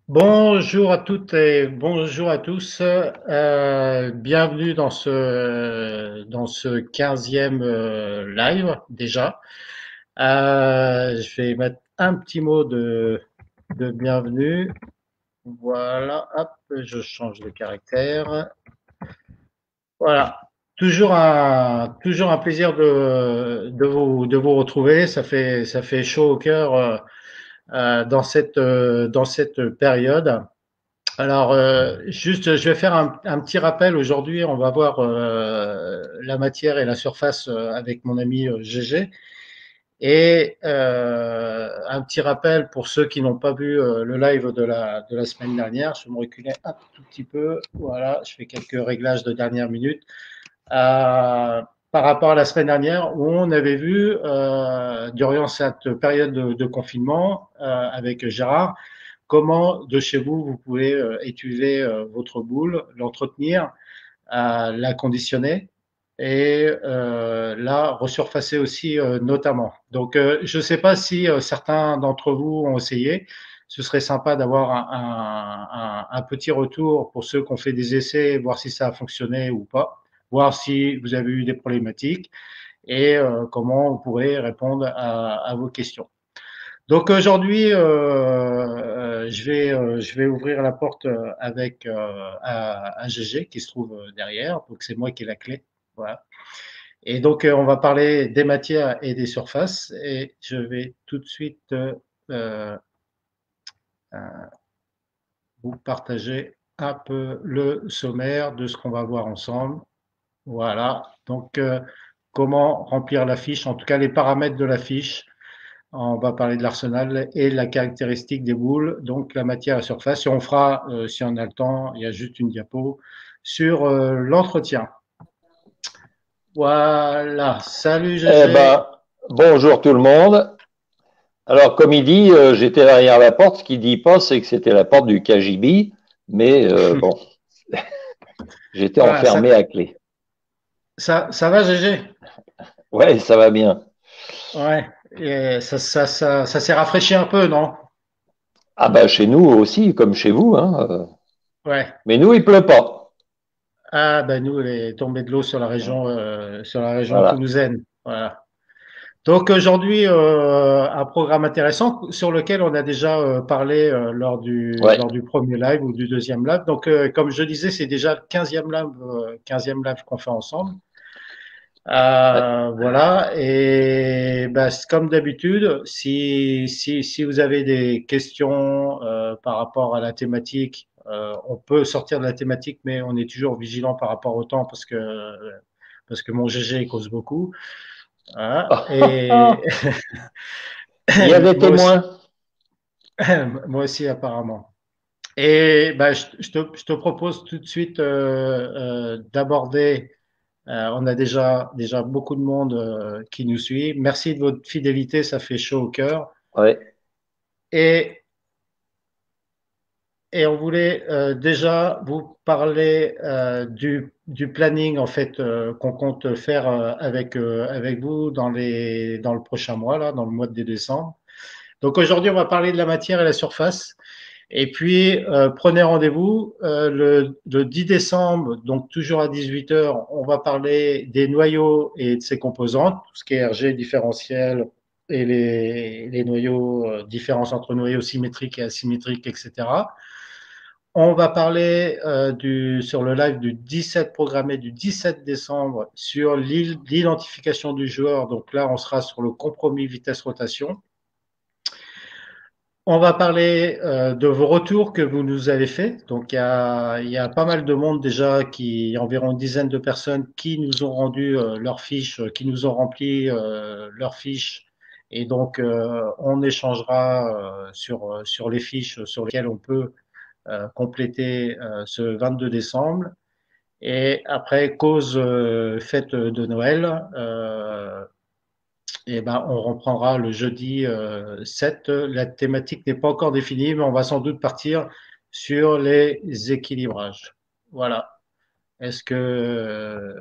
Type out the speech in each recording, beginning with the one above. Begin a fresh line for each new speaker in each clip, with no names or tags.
Bonjour à toutes et bonjour à tous. Bienvenue dans ce 15e live déjà. Je vais mettre un petit mot de bienvenue. Voilà, hop, je change de caractère. Voilà. Toujours un plaisir de vous retrouver. Ça fait chaud au cœur dans cette période. Alors, juste, je vais faire un petit rappel. Aujourd'hui, on va voir la matière et la surface avec mon ami GG. Et un petit rappel pour ceux qui n'ont pas vu le live de la semaine dernière. Je vais me reculer un tout petit peu. Voilà, je fais quelques réglages de dernière minute. Par rapport à la semaine dernière où on avait vu, durant cette période de confinement, avec Gérard, comment de chez vous, vous pouvez étudier votre boule, l'entretenir, la conditionner et la resurfacer aussi notamment. Donc, je ne sais pas si certains d'entre vous ont essayé. Ce serait sympa d'avoir un petit retour pour ceux qui ont fait des essais, voir si ça a fonctionné ou pas, voir si vous avez eu des problématiques et comment on pourrait répondre à vos questions. Donc aujourd'hui, je vais ouvrir la porte avec à GG qui se trouve derrière. Donc c'est moi qui ai la clé. Voilà. Et donc on va parler des matières et des surfaces. Et je vais tout de suite euh, vous partager un peu le sommaire de ce qu'on va voir ensemble. Voilà. Donc comment remplir la fiche, en tout cas les paramètres de la fiche. On va parler de l'arsenal et la caractéristique des boules, donc la matière à surface. Et on fera, si on a le temps, il y a juste une diapo, sur l'entretien. Voilà. Salut
Eh
GG.
ben, bonjour tout le monde. Alors, comme il dit, j'étais derrière la porte. Ce qu'il dit pas, c'est que c'était la porte du KGB, mais bon, j'étais
Voilà, ça,
enfermé à clé.
ça va GG?
Ouais, ça va bien.
Ouais. Et ça s'est rafraîchi un peu, non?
Ah bah chez nous aussi, comme chez vous, hein.
Ouais.
Mais nous, il pleut pas.
Ah ben nous, il est tombé de l'eau sur la région
Voilà.
toulousaine. Voilà. Donc aujourd'hui, un programme intéressant sur lequel on a déjà parlé lors du,
Ouais.
lors du premier live ou du deuxième live. Donc comme je disais, c'est déjà le 15e live qu'on fait ensemble.
Ouais.
Voilà. Et ben, comme d'habitude, si vous avez des questions par rapport à la thématique, on peut sortir de la thématique, mais on est toujours vigilant par rapport au temps parce que mon GG cause beaucoup. Voilà. Et
Il y a des
moi aussi.
témoins.
Moi aussi, apparemment. Et bah, je te propose tout de suite d'aborder. On a déjà beaucoup de monde qui nous suit. Merci de votre fidélité, ça fait chaud au cœur.
Ouais.
Et, et on voulait déjà vous parler du planning en fait qu'on compte faire avec vous dans le prochain mois, là, dans le mois de décembre. Donc aujourd'hui, on va parler de la matière et la surface. Et puis, prenez rendez-vous le 10 décembre, donc toujours à 18 heures, on va parler des noyaux et de ses composantes, tout ce qui est RG différentiel et les noyaux, différence entre noyaux symétriques et asymétriques, etc. On va parler sur le live du 17 programmé du 17 décembre sur l'identification du joueur. Donc là, on sera sur le compromis vitesse-rotation. On va parler de vos retours que vous nous avez faits. Donc, il y a pas mal de monde déjà, environ une dizaine de personnes qui nous ont rendu leurs fiches, qui nous ont rempli leurs fiches. Et donc, on échangera sur les fiches sur lesquelles on peut compléter ce 22 décembre. Et après, cause fête de Noël, eh ben, on reprendra le jeudi 7. La thématique n'est pas encore définie, mais on va sans doute partir sur les équilibrages. Voilà. Est-ce que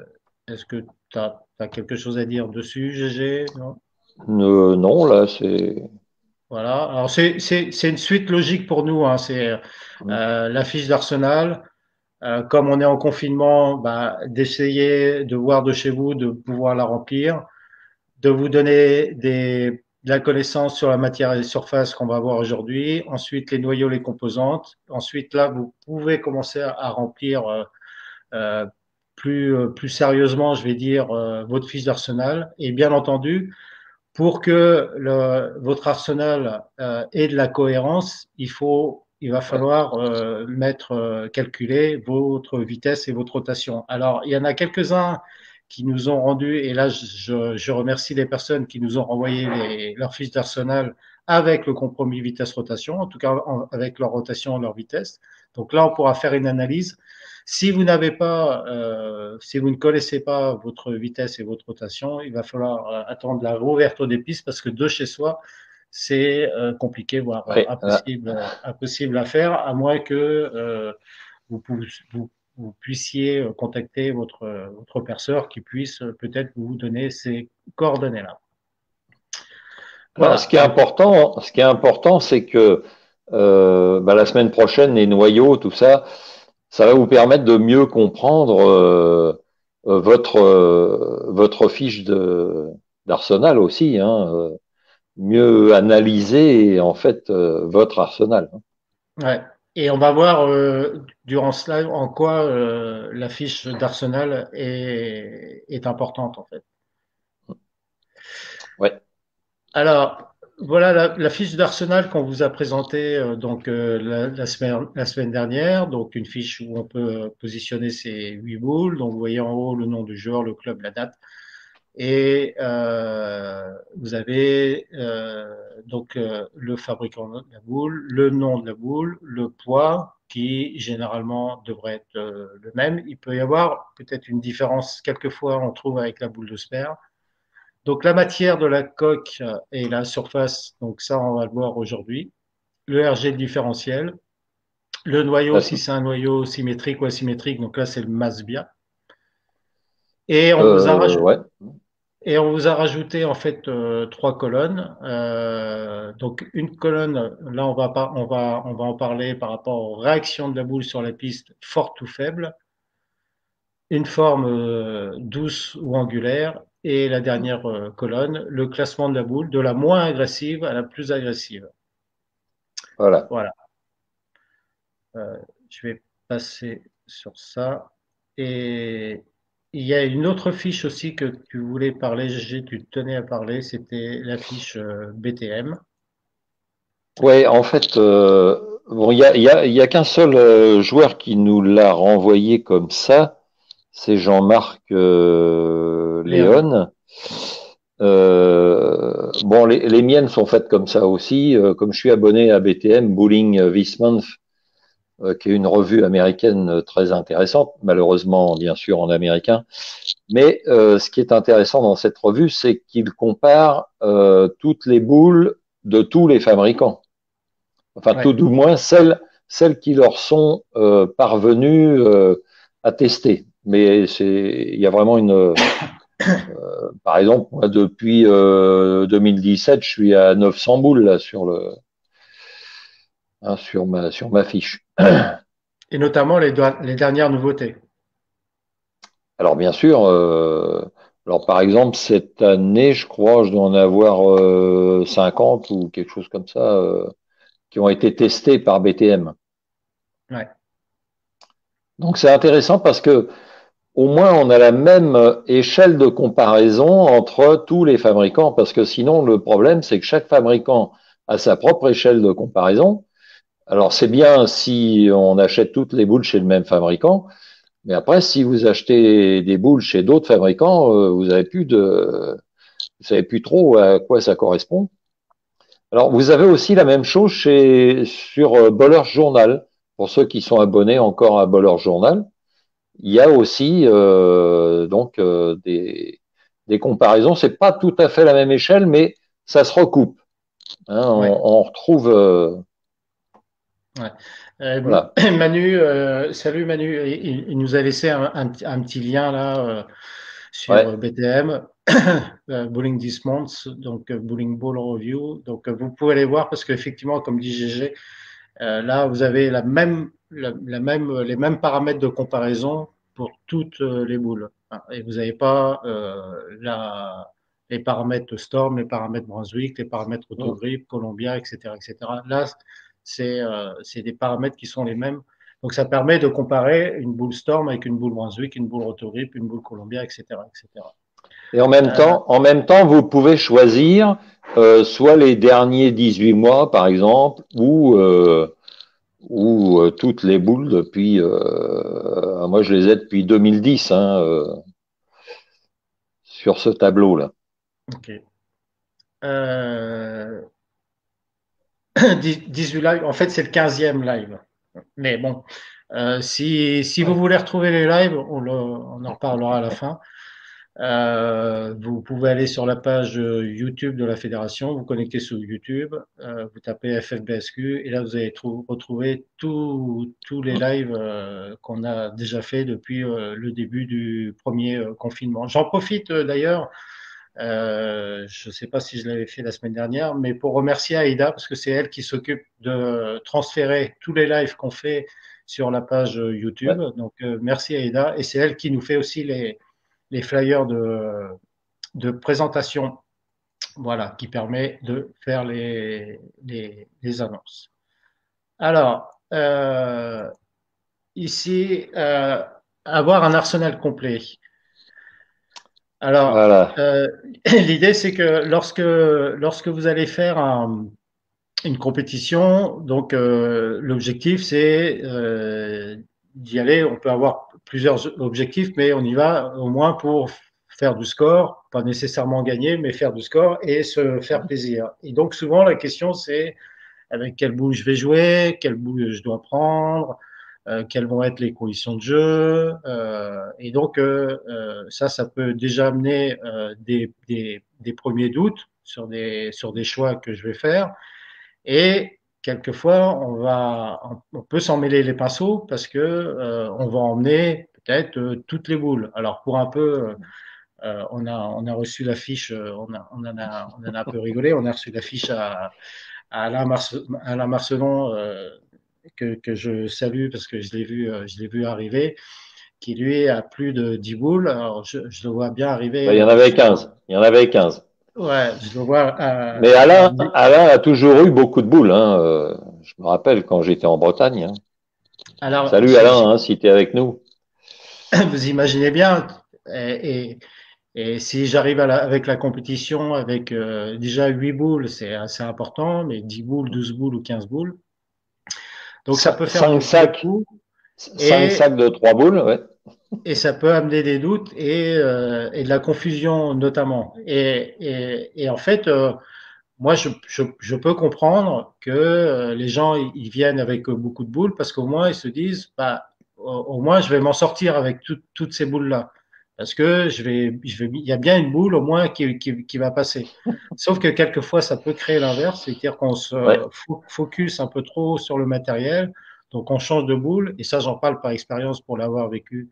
tu as quelque chose à dire dessus, GG? Non.
Non, là, c'est.
Voilà. Alors c'est une suite logique pour nous, hein. C'est la fiche d'Arsenal. Comme on est en confinement, bah, d'essayer de voir de chez vous, de pouvoir la remplir, de vous donner de la connaissance sur la matière et les surfaces qu'on va voir aujourd'hui. Ensuite, les noyaux, les composantes. Ensuite, là, vous pouvez commencer à remplir euh, plus sérieusement, je vais dire, votre fiche d'Arsenal. Et bien entendu, pour que votre arsenal ait de la cohérence, il va
Ouais.
falloir calculer votre vitesse et votre rotation. Alors, il y en a quelques-uns qui nous ont rendu, et là, je remercie les personnes qui nous ont renvoyé leurs fiches d'arsenal avec le compromis vitesse-rotation, en tout cas avec leur rotation et leur vitesse. Donc là, on pourra faire une analyse. Si vous n'avez pas, si vous ne connaissez pas votre vitesse et votre rotation, il va falloir attendre la réouverture des pistes parce que de chez soi, c'est compliqué, voire
Ouais.
impossible à faire, à moins que vous, vous, vous puissiez contacter votre perceur qui puisse peut-être vous donner ces coordonnées-là.
Alors,
Voilà.
ce qui est important, c'est que la semaine prochaine, les noyaux, tout ça, ça va vous permettre de mieux comprendre votre fiche d'arsenal aussi, hein, mieux analyser en fait votre arsenal.
Ouais. Et on va voir durant cela en quoi la fiche d'Arsenal est importante en fait.
Ouais.
Alors, voilà la fiche d'Arsenal qu'on vous a présentée la semaine dernière. Donc, une fiche où on peut positionner ses 8 boules. Donc, vous voyez en haut le nom du joueur, le club, la date. Et vous avez le fabricant de la boule, le nom de la boule, le poids qui généralement devrait être le même. Il peut y avoir peut-être une différence quelquefois on trouve avec la boule de sperre. Donc la matière de la coque et la surface, donc ça on va le voir aujourd'hui. Le RG différentiel, le noyau si
La-
c'est un noyau symétrique ou asymétrique, donc là c'est le Masbia. Et on vous a rajouté
ouais.
Et on vous a rajouté en fait 3 colonnes. Donc une colonne, là on va en parler par rapport aux réactions de la boule sur la piste, forte ou faible, une forme douce ou angulaire, et la dernière colonne, le classement de la boule, de la moins agressive à la plus agressive.
Voilà.
Voilà. Euh, je vais passer sur ça. Et il y a une autre fiche aussi que tu voulais parler, Gégé, tu tenais à parler, c'était la fiche BTM.
Ouais, en fait, bon, il y a qu'un seul joueur qui nous l'a renvoyé comme ça, c'est Jean-Marc
Léon.
Léon. Bon, les miennes sont faites comme ça aussi. Comme je suis abonné à BTM, Bowling This Month, qui est une revue américaine très intéressante, malheureusement, bien sûr, en américain. Mais ce qui est intéressant dans cette revue, c'est qu'il compare toutes les boules de tous les fabricants. Enfin, tout
Ouais.
du moins celles qui leur sont parvenues à tester. Mais il y a vraiment par exemple, moi, depuis 2017, je suis à 900 boules là, sur ma fiche.
Et notamment les dernières nouveautés.
Alors bien sûr, alors par exemple cette année, je crois, je dois en avoir 50 ou quelque chose comme ça qui ont été testés par BTM.
Ouais.
Donc c'est intéressant parce que au moins on a la même échelle de comparaison entre tous les fabricants, parce que sinon le problème c'est que chaque fabricant a sa propre échelle de comparaison. Alors c'est bien si on achète toutes les boules chez le même fabricant, mais après si vous achetez des boules chez d'autres fabricants, vous savez plus trop à quoi ça correspond. Alors vous avez aussi la même chose sur Bowler Journal. Pour ceux qui sont abonnés encore à Bowler Journal, il y a aussi des comparaisons. C'est pas tout à fait la même échelle, mais ça se recoupe. Hein,
Ouais.
on retrouve
Ouais.
voilà.
Manu, salut Manu, il nous a laissé un petit lien là sur
Ouais.
BTM, Bowling This Month, donc Bowling Ball Review. Donc vous pouvez aller voir parce qu'effectivement, comme dit GG, là vous avez les mêmes paramètres de comparaison pour toutes les boules. Et vous n'avez pas les paramètres Storm, les paramètres Brunswick, les paramètres
Mm.
Autogrip, Columbia, etc., etc. Là, c'est des paramètres qui sont les mêmes. Donc ça permet de comparer une boule Storm avec une boule Brunswick, une boule Autogrip, une boule Columbia, etc., etc.
Et
Euh,
en même temps, vous pouvez choisir soit les derniers 18 mois, par exemple, ou toutes les boules depuis. Moi, je les ai depuis 2010 hein, sur ce tableau-là.
ok. Euh, 18 live, en fait c'est le 15e live. Mais bon, si vous voulez retrouver les lives, on en reparlera à la fin. Vous pouvez aller sur la page YouTube de la fédération, vous connectez sur YouTube, vous tapez FFBSQ et là vous allez retrouver tous les lives qu'on a déjà fait depuis le début du premier confinement. J'en profite d'ailleurs, je ne sais pas si je l'avais fait la semaine dernière, mais pour remercier Aïda parce que c'est elle qui s'occupe de transférer tous les lives qu'on fait sur la page YouTube.
Ouais.
Donc merci Aïda et c'est elle qui nous fait aussi les flyers de présentation, voilà, qui permet de faire les annonces. Alors, ici, avoir un arsenal complet. Alors,
Voilà.
l'idée, c'est que lorsque vous allez faire une compétition, donc l'objectif, c'est d'y aller. On peut avoir plusieurs objectifs, mais on y va au moins pour faire du score, pas nécessairement gagner, mais faire du score et se faire plaisir. Et donc souvent, la question, c'est avec quelle boule je vais jouer, quelle boule je dois prendre, quelles vont être les conditions de jeu. Et donc, ça peut déjà amener des premiers doutes sur des choix que je vais faire. Et quelquefois, on peut s'en mêler les pinceaux parce que on va emmener peut-être toutes les boules. Alors pour un peu, on a reçu la fiche, on en a un peu rigolé. On a reçu la fiche à Alain Marcelon que je salue parce que je l'ai vu arriver, qui lui a plus de 10 boules. Alors je le vois bien arriver
Ben, il y en avait
sur.
15. Il y en avait 15.
Ouais, je le vois.
Mais Alain a toujours eu beaucoup de boules. Hein. Je me rappelle quand j'étais en Bretagne. Hein.
Alors,
Salut Alain, hein, si tu es avec nous.
vous imaginez bien, et, et si j'arrive avec la compétition avec déjà 8 boules, c'est assez important, mais 10 boules, 12 boules ou 15 boules. Donc ça peut faire
5 sacs,
beaucoup
5
et,
sacs de 3 boules, ouais.
et ça peut amener des doutes et de la confusion notamment. Et en fait, moi, je peux comprendre que les gens ils viennent avec beaucoup de boules parce qu'au moins ils se disent, bah, au moins je vais m'en sortir avec toutes ces boules-là. Parce que il y a bien une boule au moins qui va passer. Sauf que quelquefois ça peut créer l'inverse, c'est-à-dire qu'on se
Ouais.
focus un peu trop sur le matériel, donc on change de boule. Et ça, j'en parle par expérience pour l'avoir vécu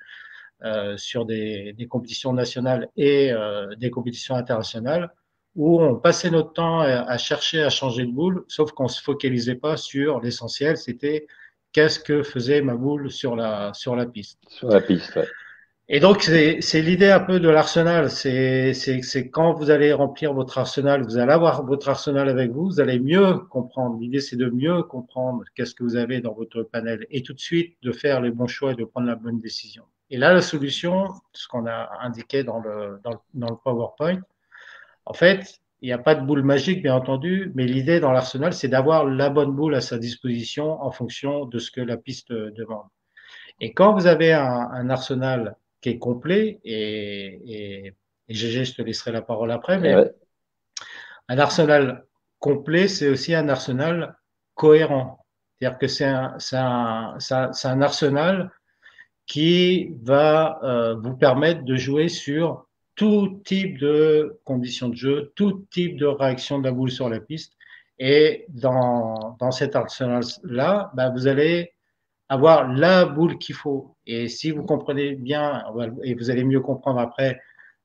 sur des compétitions nationales et des compétitions internationales où on passait notre temps à chercher à changer de boule, sauf qu'on se focalisait pas sur l'essentiel, c'était qu'est-ce que faisait ma boule sur la piste.
Sur la piste, ouais.
Et donc, c'est l'idée un peu de l'arsenal. C'est quand vous allez remplir votre arsenal, vous allez avoir votre arsenal avec vous, vous allez mieux comprendre. L'idée, c'est de mieux comprendre qu'est-ce que vous avez dans votre panel et tout de suite de faire les bons choix et de prendre la bonne décision. Et là, la solution, ce qu'on a indiqué dans le PowerPoint, en fait, il n'y a pas de boule magique, bien entendu, mais l'idée dans l'arsenal, c'est d'avoir la bonne boule à sa disposition en fonction de ce que la piste demande. Et quand vous avez un arsenal qui est complet, et GG, je te laisserai la parole après, mais
Ouais.
un arsenal complet, c'est aussi un arsenal cohérent. C'est-à-dire que c'est un arsenal qui va vous permettre de jouer sur tout type de conditions de jeu, tout type de réaction de la boule sur la piste. Et dans cet arsenal-là, bah, vous allez avoir la boule qu'il faut. Et si vous comprenez bien, et vous allez mieux comprendre après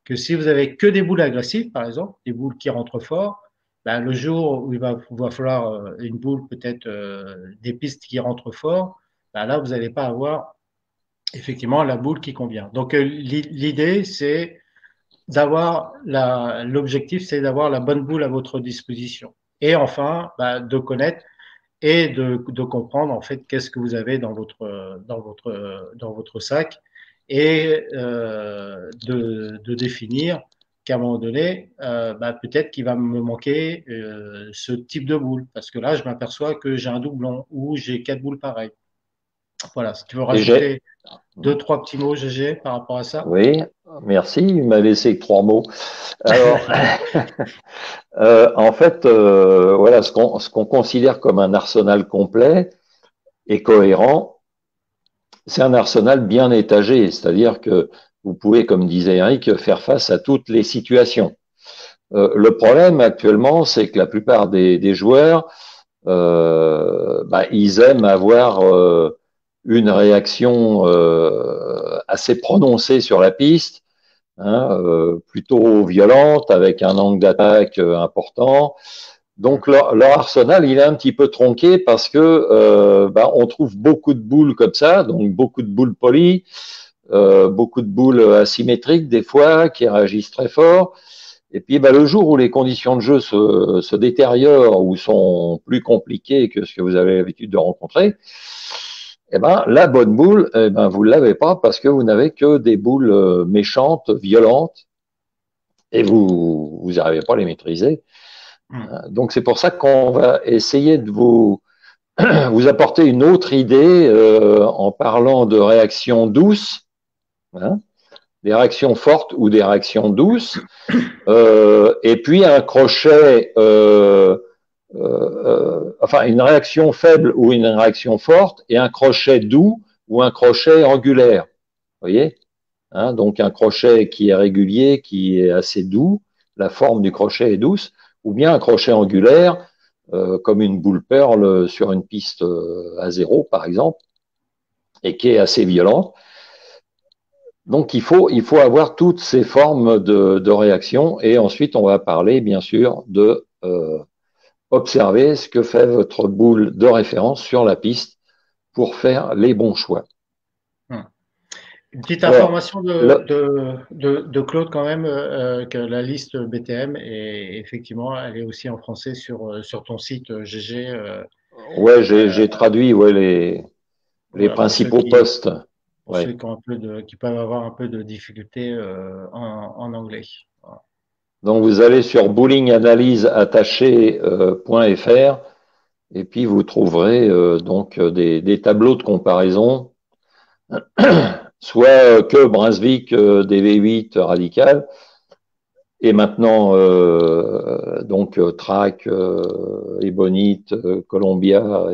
que si vous avez que des boules agressives, par exemple, des boules qui rentrent fort, ben, le jour où va falloir une boule, peut-être des pistes qui rentrent fort, ben là, vous n'allez pas avoir effectivement la boule qui convient. Donc, l'idée, c'est l'objectif, c'est d'avoir la bonne boule à votre disposition. Et enfin, ben, de connaître et de comprendre en fait qu'est-ce que vous avez dans votre sac et de définir qu'à un moment donné, bah, peut-être qu'il va me manquer ce type de boule parce que là, je m'aperçois que j'ai un doublon ou j'ai quatre boules pareilles. Voilà, si tu veux
Et j'ai,
rajouter deux, trois petits mots, GG, par rapport à ça.
oui, merci, il m'a laissé que 3 mots. Alors, en fait, voilà, ce qu'on considère comme un arsenal complet et cohérent, c'est un arsenal bien étagé, c'est-à-dire que vous pouvez, comme disait Eric, faire face à toutes les situations. Le problème actuellement, c'est que la plupart des joueurs, bah, ils aiment avoir une réaction assez prononcée sur la piste, hein, plutôt violente, avec un angle d'attaque important. Donc leur arsenal, il est un petit peu tronqué parce que bah, on trouve beaucoup de boules comme ça, donc beaucoup de boules polies, beaucoup de boules asymétriques des fois qui réagissent très fort. Et puis bah, le jour où les conditions de jeu se détériorent ou sont plus compliquées que ce que vous avez l'habitude de rencontrer, eh ben, la bonne boule, eh ben, vous ne l'avez pas parce que vous n'avez que des boules méchantes, violentes, et vous n'arrivez pas à les maîtriser. Donc c'est pour ça qu'on va essayer de vous apporter une autre idée en parlant de réactions douces, hein, des réactions fortes ou des réactions douces, et puis un crochet, enfin une réaction faible ou une réaction forte, et un crochet doux ou un crochet angulaire. Vous voyez, hein, donc un crochet qui est régulier, qui est assez doux, la forme du crochet est douce, ou bien un crochet angulaire, comme une boule pearl sur une piste à zéro, par exemple, et qui est assez violente. Donc il faut avoir toutes ces formes de réaction, et ensuite on va parler bien sûr de observer ce que fait votre boule de référence sur la piste pour faire les bons choix.
Une petite
Alors,
information
le,
de Claude quand même, que la liste BTM est effectivement, elle est aussi en français sur ton site GG.
ouais, j'ai traduit ouais, les
Voilà,
principaux postes.
pour ceux
Ouais.
qui ont qui peuvent avoir un peu de difficulté en anglais. Voilà.
Donc vous allez sur bowlinganalyseattaché.fr et puis vous trouverez donc des tableaux de comparaison, soit que Brunswick des V8 radicales, et maintenant donc Track, Ebonite, Columbia,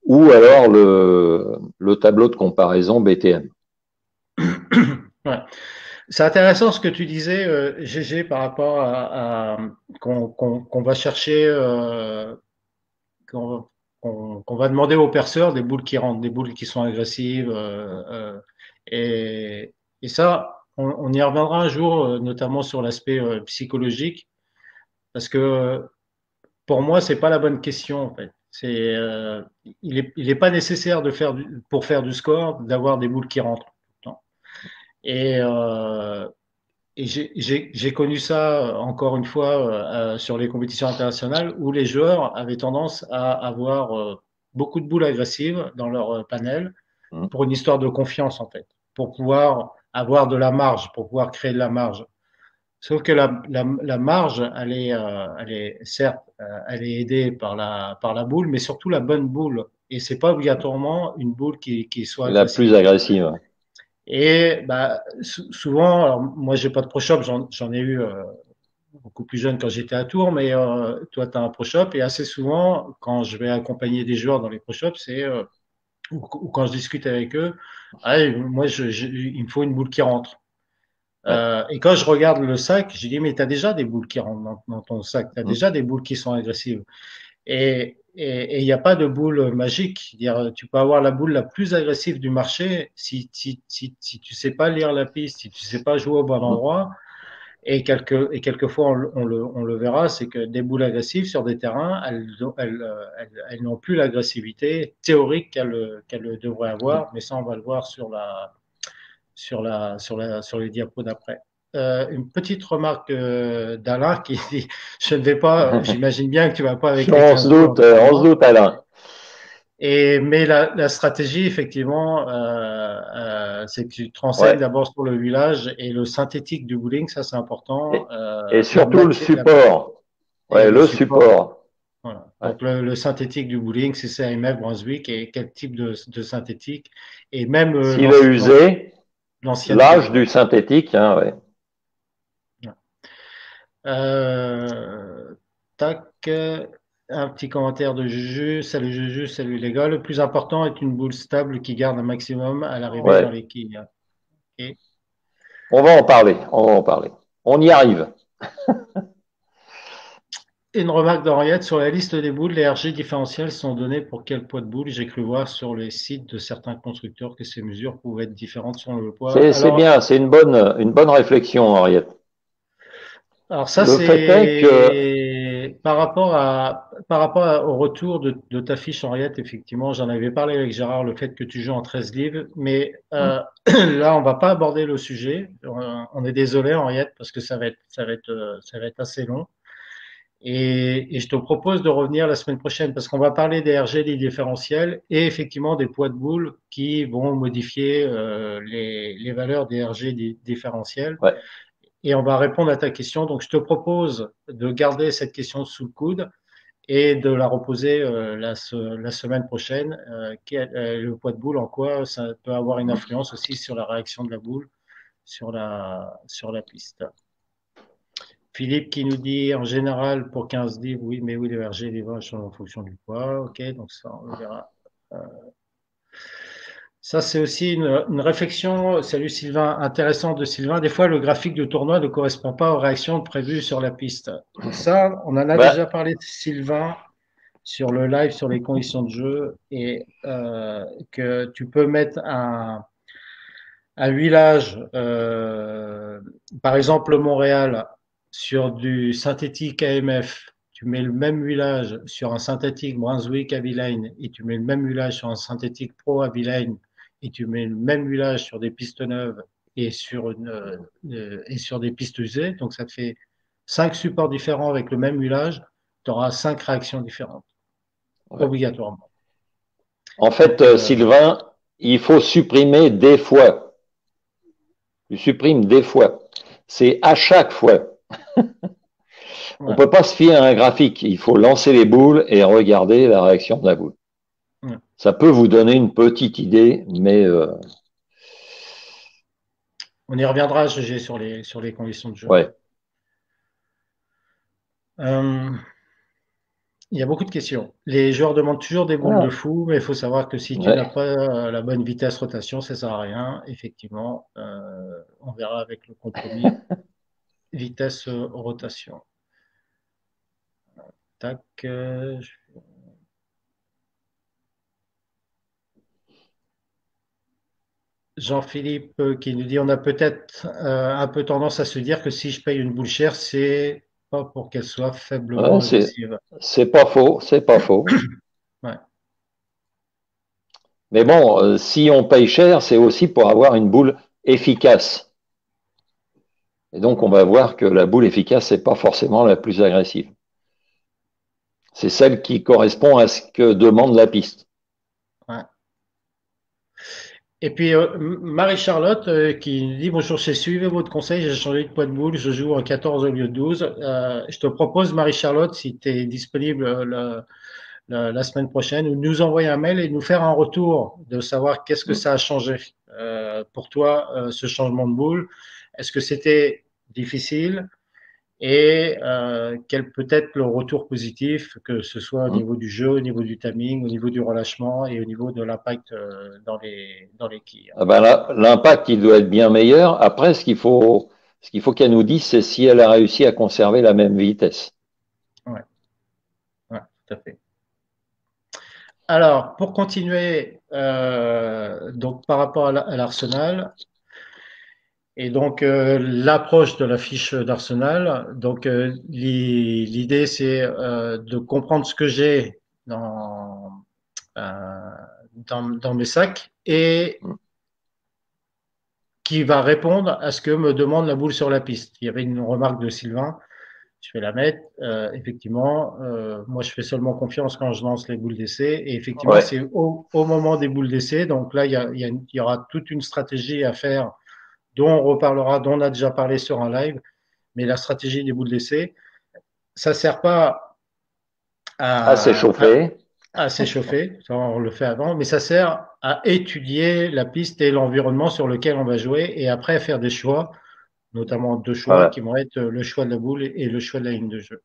ou alors le tableau de comparaison BTM.
Ouais. C'est intéressant ce que tu disais, GG, par rapport qu'on va chercher, qu'on qu'on va demander aux perceurs des boules qui rentrent, des boules qui sont agressives. Et, et ça, on y reviendra un jour, notamment sur l'aspect psychologique, parce que pour moi, c'est pas la bonne question en fait. Il est pas nécessaire pour faire du score d'avoir des boules qui rentrent. Et, euh, et j'ai connu ça encore une fois sur les compétitions internationales où les joueurs avaient tendance à avoir beaucoup de boules agressives dans leur panel pour une histoire de confiance en fait, pour pouvoir avoir de la marge, pour pouvoir créer de la marge. Sauf que la marge, elle est certes, elle est aidée par la boule, mais surtout la bonne boule. Et c'est pas obligatoirement une boule qui soit
La
agressive.
plus agressive.
Et bah, souvent, alors moi j'ai pas de pro shop, j'en ai eu beaucoup plus jeune quand j'étais à Tours, mais toi tu as un pro shop et assez souvent quand je vais accompagner des joueurs dans les pro shops, ou quand je discute avec eux, ah, moi il me faut une boule qui rentre.
Ouais.
Et quand je regarde le sac, je dis mais tu as déjà des boules qui rentrent dans ton sac, tu as
Mm.
déjà des boules qui sont agressives. Et il n'y a pas de boule magique. Dire, tu peux avoir la boule la plus agressive du marché si tu sais pas lire la piste, si tu sais pas jouer au bon endroit. Et quelquefois, on le verra, c'est que des boules agressives sur des terrains, elles n'ont plus l'agressivité théorique qu'elles devraient avoir, mais ça, on va le voir sur les diapos d'après. Une petite remarque d'Alain qui dit, je ne vais pas, j'imagine bien que tu vas pas avec les 15 boules en
On se
tournoi.
doute, Alain.
Mais la stratégie, effectivement, c'est que tu te renseignes
Ouais.
d'abord sur le village et le synthétique du bowling, ça c'est important.
Et, et surtout le support.
Et
Ouais,
le
le
support.
support.
Voilà.
Ouais.
Donc le synthétique du bowling, c'est CMF Brunswick et quel type de synthétique et même
S'il est usé,
l'ancienneté.
l'âge
Ouais.
du synthétique, hein, ouais.
Euh, tac, un petit commentaire de Juju. Salut Juju, salut les gars. Le plus important est une boule stable qui garde un maximum à l'arrivée dans
Ouais.
les quilles. Et
On va en parler. On va en parler. On y arrive.
une remarque d'Henriette sur la liste des boules, les RG différentiels sont donnés pour quel poids de boule? J'ai cru voir sur les sites de certains constructeurs que ces mesures pouvaient être différentes selon le poids.
C'est bien, c'est une bonne réflexion, Henriette.
Alors ça,
Le fait est que,
c'est au retour de ta fiche Henriette, effectivement, j'en avais parlé avec Gérard, le fait que tu joues en 13 livres, mais là, on va pas aborder le sujet. On est désolé, Henriette, parce que ça va être assez long. Et je te propose de revenir la semaine prochaine, parce qu'on va parler des RG, des différentiels, et effectivement des poids de boule qui vont modifier les valeurs des RG des différentiels
ouais,
et on va répondre à ta question. Donc, je te propose de garder cette question sous le coude et de la reposer la semaine prochaine. Le poids de boule, en quoi ça peut avoir une influence aussi sur la réaction de la boule sur la piste. Philippe qui nous dit en général pour 15 livres, oui, mais oui, le RG, les vaches en fonction du poids. OK, donc ça, on le verra. Ça, c'est aussi une réflexion, salut Sylvain, intéressante de Sylvain. Des fois, le graphique de tournoi ne correspond pas aux réactions prévues sur la piste. Ça, on en a
bah,
déjà parlé de Sylvain sur le live, sur les conditions de jeu, et que tu peux mettre un huilage, par exemple Montréal, sur du synthétique AMF. Tu mets le même huilage sur un synthétique Brunswick Aviline et tu mets le même huilage sur un synthétique Pro Aviline et tu mets le même huilage sur des pistes neuves et sur des pistes usées. Donc ça te fait 5 supports différents avec le même huilage. Tu auras 5 réactions différentes,
ouais.
obligatoirement.
En fait,
Donc,
Sylvain, il faut supprimer des fois. Tu supprimes des fois. C'est à chaque fois. On
ouais,
peut pas se fier à un graphique. Il faut lancer les boules et regarder la réaction de la boule.
ouais.
Ça peut vous donner une petite idée, mais
On y reviendra, GG, sur les conditions de jeu.
ouais.
Euh, il y a beaucoup de questions. Les joueurs demandent toujours des boules de
Ah,
fou, mais il faut savoir que si tu n'as
ouais.
pas la bonne vitesse rotation, ça sert à rien. Effectivement, on verra avec le compromis vitesse rotation. Tac. Jean-Philippe qui nous dit on a peut-être un peu tendance à se dire que si je paye une boule chère, c'est pas pour qu'elle soit faiblement
Ouais,
agressive.
c'est pas faux, c'est pas faux.
Ouais.
Mais bon, si on paye cher, c'est aussi pour avoir une boule efficace. Et donc, on va voir que la boule efficace, c'est pas forcément la plus agressive. C'est celle qui correspond à ce que demande la piste.
Ouais. Et puis Marie-Charlotte qui dit bonjour, j'ai suivi votre conseil, j'ai changé de poids de boule, je joue en 14 au lieu de 12. Je te propose Marie-Charlotte, si tu es disponible la semaine prochaine, ou nous envoyer un mail et nous faire un retour de savoir qu'est-ce que ça a changé pour toi, ce changement de boule. Est-ce que c'était difficile? Et quel peut être le retour positif, que ce soit au niveau du jeu, au niveau du timing, au niveau du relâchement et au niveau de l'impact dans les quilles.
Ah ben là, l'impact, il doit être bien meilleur. Après, ce qu'il faut qu'elle nous dise, c'est si elle a réussi à conserver la même vitesse.
Ouais, ouais, tout à fait. Alors, pour continuer, donc par rapport à l'Arsenal, et donc l'approche de la fiche d'Arsenal, donc l'idée c'est de comprendre ce que j'ai euh, dans mes sacs et qui va répondre à ce que me demande la boule sur la piste. Il y avait une remarque de Sylvain, je vais la mettre. Effectivement, moi je fais seulement confiance quand je lance les boules d'essai. Et effectivement,
Ouais.
c'est au moment des boules d'essai. Donc là, il y aura toute une stratégie à faire dont on reparlera, dont on a déjà parlé sur un live. Mais la stratégie des boules d'essai, ça sert pas
À
à,
s'échauffer.
à s'échauffer, ça on le fait avant, mais ça sert à étudier la piste et l'environnement sur lequel on va jouer et après à faire des choix, notamment deux choix
Voilà.
qui vont être le choix de la boule et le choix de la ligne de jeu.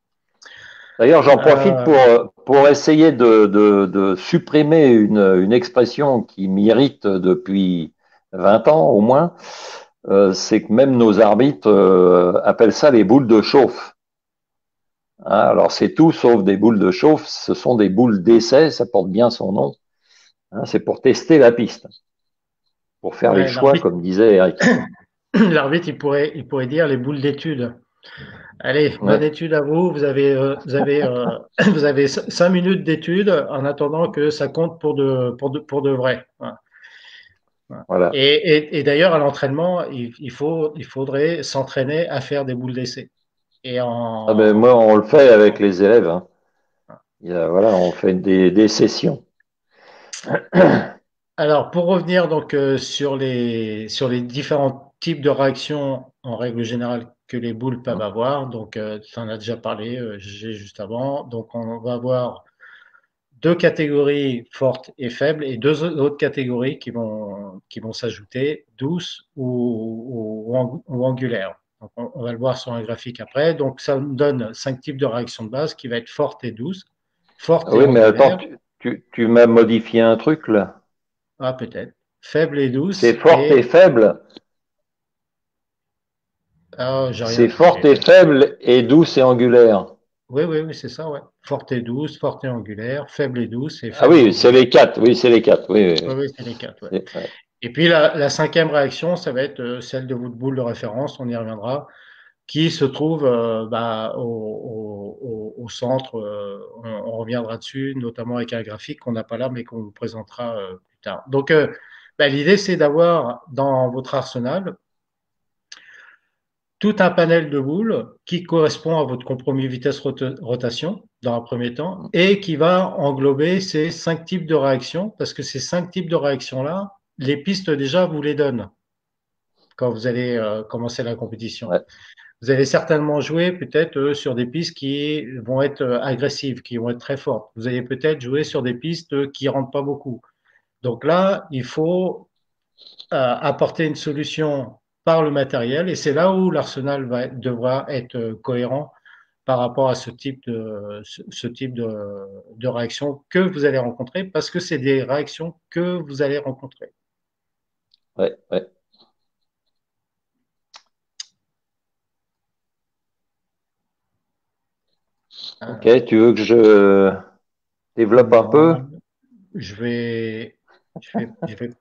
D'ailleurs, j'en profite
Euh,
pour essayer de supprimer une expression qui m'irrite depuis 20 ans au moins. C'est que même nos arbitres appellent ça les boules de chauffe. Hein, alors c'est tout sauf des boules de chauffe, ce sont des boules d'essai, ça porte bien son nom. Hein, c'est pour tester la piste, pour faire les
ouais,
choix, comme disait Eric.
l'arbitre, il pourrait dire les boules d'études. Allez, bonne
Ouais,
étude à vous. Vous avez 5 minutes d'étude en attendant que ça compte pour de vrai. Voilà.
voilà.
Et d'ailleurs, à l'entraînement, il faudrait s'entraîner à faire des boules d'essai. Et
Ah ben,
en,
moi, on le fait avec les élèves. Hein. Voilà, on fait des sessions.
alors, pour revenir donc sur les différents types de réactions en règle générale que les boules peuvent avoir, donc tu en as déjà parlé, j'ai juste avant. Donc, on va avoir deux catégories fortes et faibles et deux autres catégories qui vont s'ajouter, douces ou angulaires. Donc, on va le voir sur un graphique après. Donc, ça nous donne 5 types de réactions de base qui va être forte et douce, forte
Ah
et
oui, mais attends,
angulaire,
tu m'as modifié un truc là.
ah peut-être, faible et
C'est
douce
forte
et
et faible.
ah, j'ai rien
C'est forte
touché.
et faible et douce et angulaire.
Oui, oui, oui, c'est ça, ouais. Forte et douce, forte et angulaire, faible et douce et
Ah
faible et
oui, c'est
angulaire.
les quatre. Oui, c'est les quatre. Oui, oui,
Oui,
oui.
oui, c'est les quatre, ouais.
Ouais.
Et puis la cinquième réaction, ça va être celle de votre boule de référence, on y reviendra, qui se trouve bah, au centre. On reviendra dessus, notamment avec un graphique qu'on n'a pas là, mais qu'on vous présentera plus tard. Donc, bah, l'idée, c'est d'avoir dans votre arsenal tout un panel de boules qui correspond à votre compromis vitesse-rotation dans un premier temps et qui va englober ces 5 types de réactions parce que ces 5 types de réactions-là, les pistes déjà vous les donnent quand vous allez commencer la compétition.
Ouais.
Vous allez certainement jouer peut-être sur des pistes qui vont être agressives, qui vont être très fortes. Vous allez peut-être jouer sur des pistes qui rentrent pas beaucoup. Donc là, il faut apporter une solution par le matériel et c'est là où l'arsenal devra être cohérent par rapport à ce type de réaction que vous allez rencontrer parce que c'est des réactions que vous allez rencontrer.
Ouais, ouais. Ok,
Euh,
tu veux que je développe un peu?
non, je vais,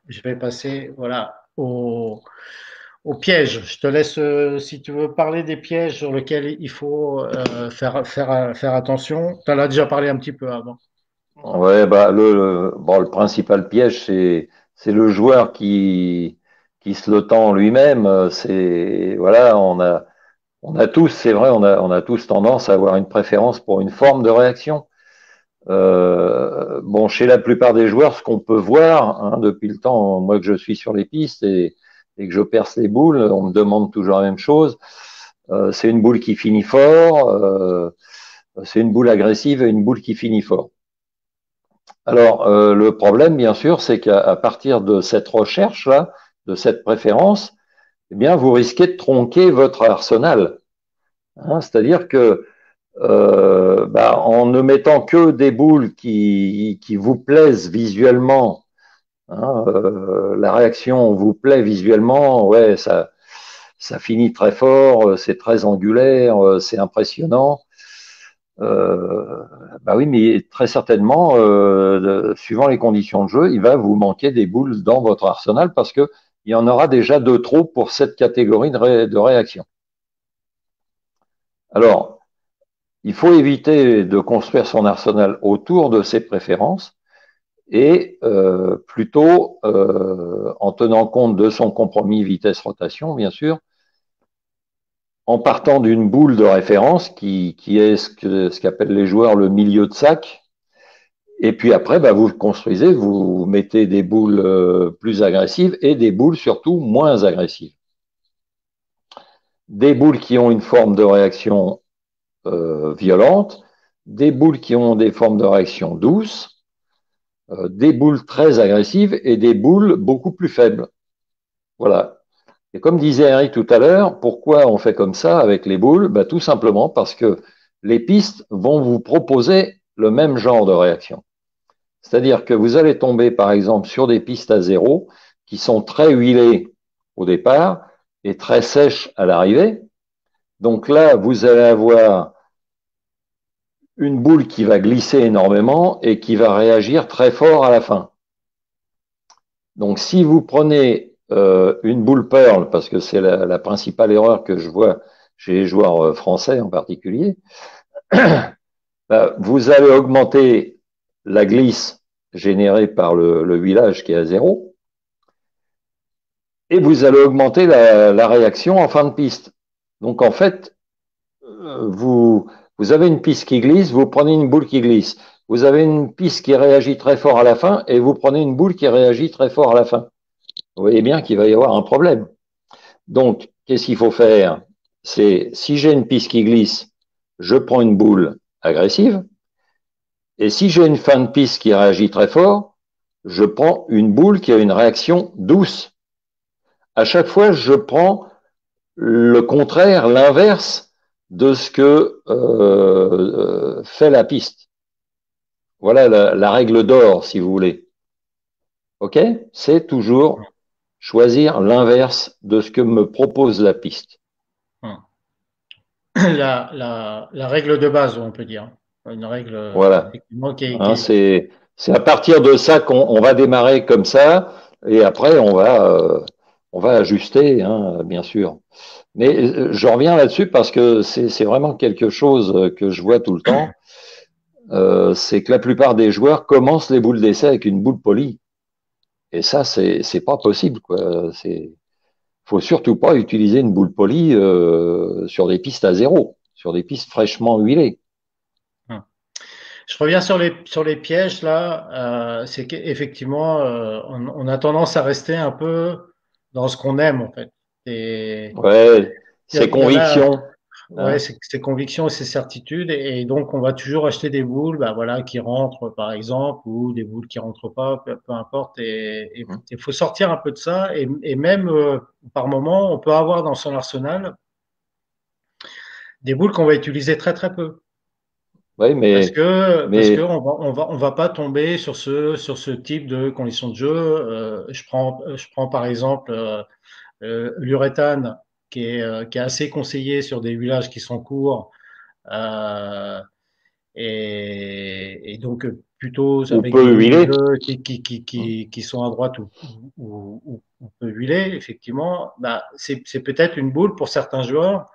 je vais passer voilà, au piège. Je te laisse, si tu veux parler des pièges sur lesquels il faut faire attention. Tu en as déjà parlé un petit peu avant.
Ouais, bah bon, le principal piège, c'est le joueur qui se le tend lui-même. C'est voilà, on a tous, c'est vrai, on a tous tendance à avoir une préférence pour une forme de réaction. Bon, chez la plupart des joueurs, ce qu'on peut voir hein, depuis le temps, moi que je suis sur les pistes et que je perce les boules, on me demande toujours la même chose. C'est une boule qui finit fort, c'est une boule agressive et une boule qui finit fort. Alors, le problème, bien sûr, c'est qu'à partir de cette recherche-là, de cette préférence, eh bien, vous risquez de tronquer votre arsenal. Hein, c'est-à-dire que bah, en ne mettant que des boules qui vous plaisent visuellement, hein, la réaction vous plaît visuellement, ouais, ça finit très fort, c'est très angulaire, c'est impressionnant. Euh, Bah oui, mais très certainement, suivant les conditions de jeu, il va vous manquer des boules dans votre arsenal parce que il y en aura déjà de trop pour cette catégorie de réaction. Alors, il faut éviter de construire son arsenal autour de ses préférences et plutôt en tenant compte de son compromis vitesse-rotation, bien sûr, en partant d'une boule de référence qui est ce qu'appellent les joueurs le milieu de sac. Et puis après, bah, vous construisez, vous mettez des boules plus agressives et des boules surtout moins agressives. Des boules qui ont une forme de réaction violente, des boules qui ont des formes de réaction douces, des boules très agressives et des boules beaucoup plus faibles. Voilà. Et comme disait Henri tout à l'heure, pourquoi on fait comme ça avec les boules? Bah, tout simplement parce que les pistes vont vous proposer le même genre de réaction. C'est-à-dire que vous allez tomber, par exemple, sur des pistes à zéro qui sont très huilées au départ et très sèches à l'arrivée. Donc là, vous allez avoir une boule qui va glisser énormément et qui va réagir très fort à la fin. Donc si vous prenez une boule Pearl, parce que c'est la principale erreur que je vois chez les joueurs français en particulier, bah, vous allez augmenter la glisse générée par le huilage qui est à zéro, et vous allez augmenter la réaction en fin de piste. Donc en fait, vous avez une piste qui glisse, vous prenez une boule qui glisse. Vous avez une piste qui réagit très fort à la fin et vous prenez une boule qui réagit très fort à la fin. Vous voyez bien qu'il va y avoir un problème. Donc, qu'est-ce qu'il faut faire? C'est si j'ai une piste qui glisse, je prends une boule agressive. Et si j'ai une fin de piste qui réagit très fort, je prends une boule qui a une réaction douce. À chaque fois, je prends le contraire, l'inverse de ce que fait la piste. Voilà la règle d'or, si vous voulez. OK? C'est toujours choisir l'inverse de ce que me propose la piste.
La règle de base, on peut dire. Une règle,
Voilà.
effectivement,
Hein, c'est à partir de ça qu'on va démarrer comme ça, et après on va ajuster, hein, bien sûr. Mais je reviens là-dessus parce que c'est vraiment quelque chose que je vois tout le temps. C'est que la plupart des joueurs commencent les boules d'essai avec une boule polie. Et ça, c'est pas possible, quoi. Faut surtout pas utiliser une boule polie sur des pistes à zéro, sur des pistes fraîchement huilées.
Je reviens sur les pièges là. C'est qu'effectivement, on a tendance à rester un peu dans ce qu'on aime en fait. Et
Ouais, c'est
il y en a,
conviction.
ouais,
Hein.
ses convictions et ses certitudes, et donc on va toujours acheter des boules, bah voilà, qui rentrent par exemple, ou des boules qui rentrent pas, peu importe. Et il faut sortir un peu de ça, et même par moment, on peut avoir dans son arsenal des boules qu'on va utiliser très très peu.
Oui,
Parce que
mais
on va pas tomber sur ce type de conditions de jeu. Je prends par exemple l'uréthane qui est assez conseillé sur des villages qui sont courts euh, et donc plutôt
ou
avec des
peu
boules de
huilé.
jeu qui sont à droite ou on peut huiler effectivement. Bah, c'est peut-être une boule pour certains joueurs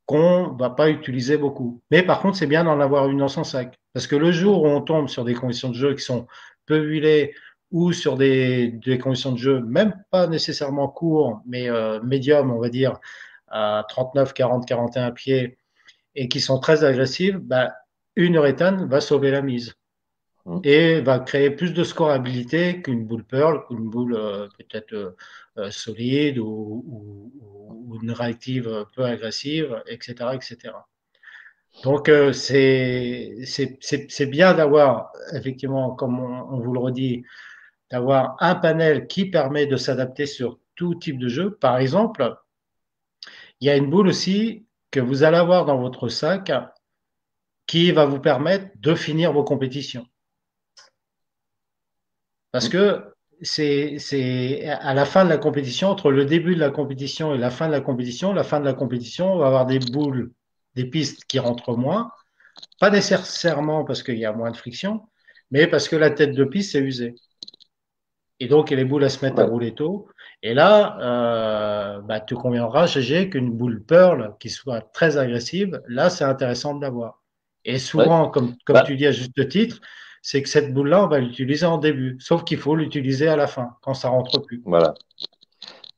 qu'on va pas utiliser beaucoup. Mais par contre, c'est bien d'en avoir une dans son sac. Parce que le jour où on tombe sur des conditions de jeu qui sont peu huilées ou sur des conditions de jeu, même pas nécessairement courts, mais médium, on va dire, à 39, 40, 41 pieds, et qui sont très agressives, bah, une uréthane va sauver la mise et va créer plus de scorabilité qu'une boule Pearl, qu'une boule peut-être solide ou une réactive peu agressive, etc., etc. Donc c'est bien d'avoir effectivement, comme on vous le redit, d'avoir un panel qui permet de s'adapter sur tout type de jeu. Par exemple, il y a une boule aussi que vous allez avoir dans votre sac qui va vous permettre de finir vos compétitions. Parce que c'est à la fin de la compétition, entre le début de la compétition et la fin de la compétition, on va avoir des boules, des pistes qui rentrent moins. Pas nécessairement parce qu'il y a moins de friction, mais parce que la tête de piste est usée. Et donc, les boules, elles se mettent à
Ouais,
rouler tôt. Et là, bah, tu conviendras, GG, qu'une boule Pearl qui soit très agressive, là, c'est intéressant de l'avoir. Et
ouais.
souvent, comme
Bah,
tu dis à juste titre, c'est que cette boule-là, on va l'utiliser en début. Sauf qu'il faut l'utiliser à la fin, quand ça rentre plus.
voilà.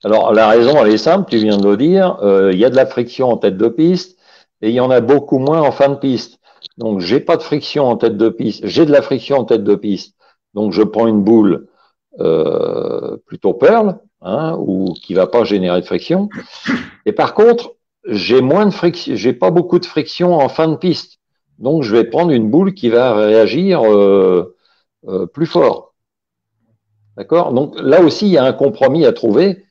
Alors, la raison, elle est simple, tu viens de le dire. Il y a de la friction en tête de piste et il y en a beaucoup moins en fin de piste. Donc, j'ai pas de friction en tête de piste. J'ai de la friction en tête de piste. Donc, je prends une boule plutôt Pearl, hein, ou qui va pas générer de friction. Et par contre, j'ai moins de friction, j'ai pas beaucoup de friction en fin de piste. Donc, je vais prendre une boule qui va réagir plus fort. D'accord? Donc, là aussi, il y a un compromis à trouver,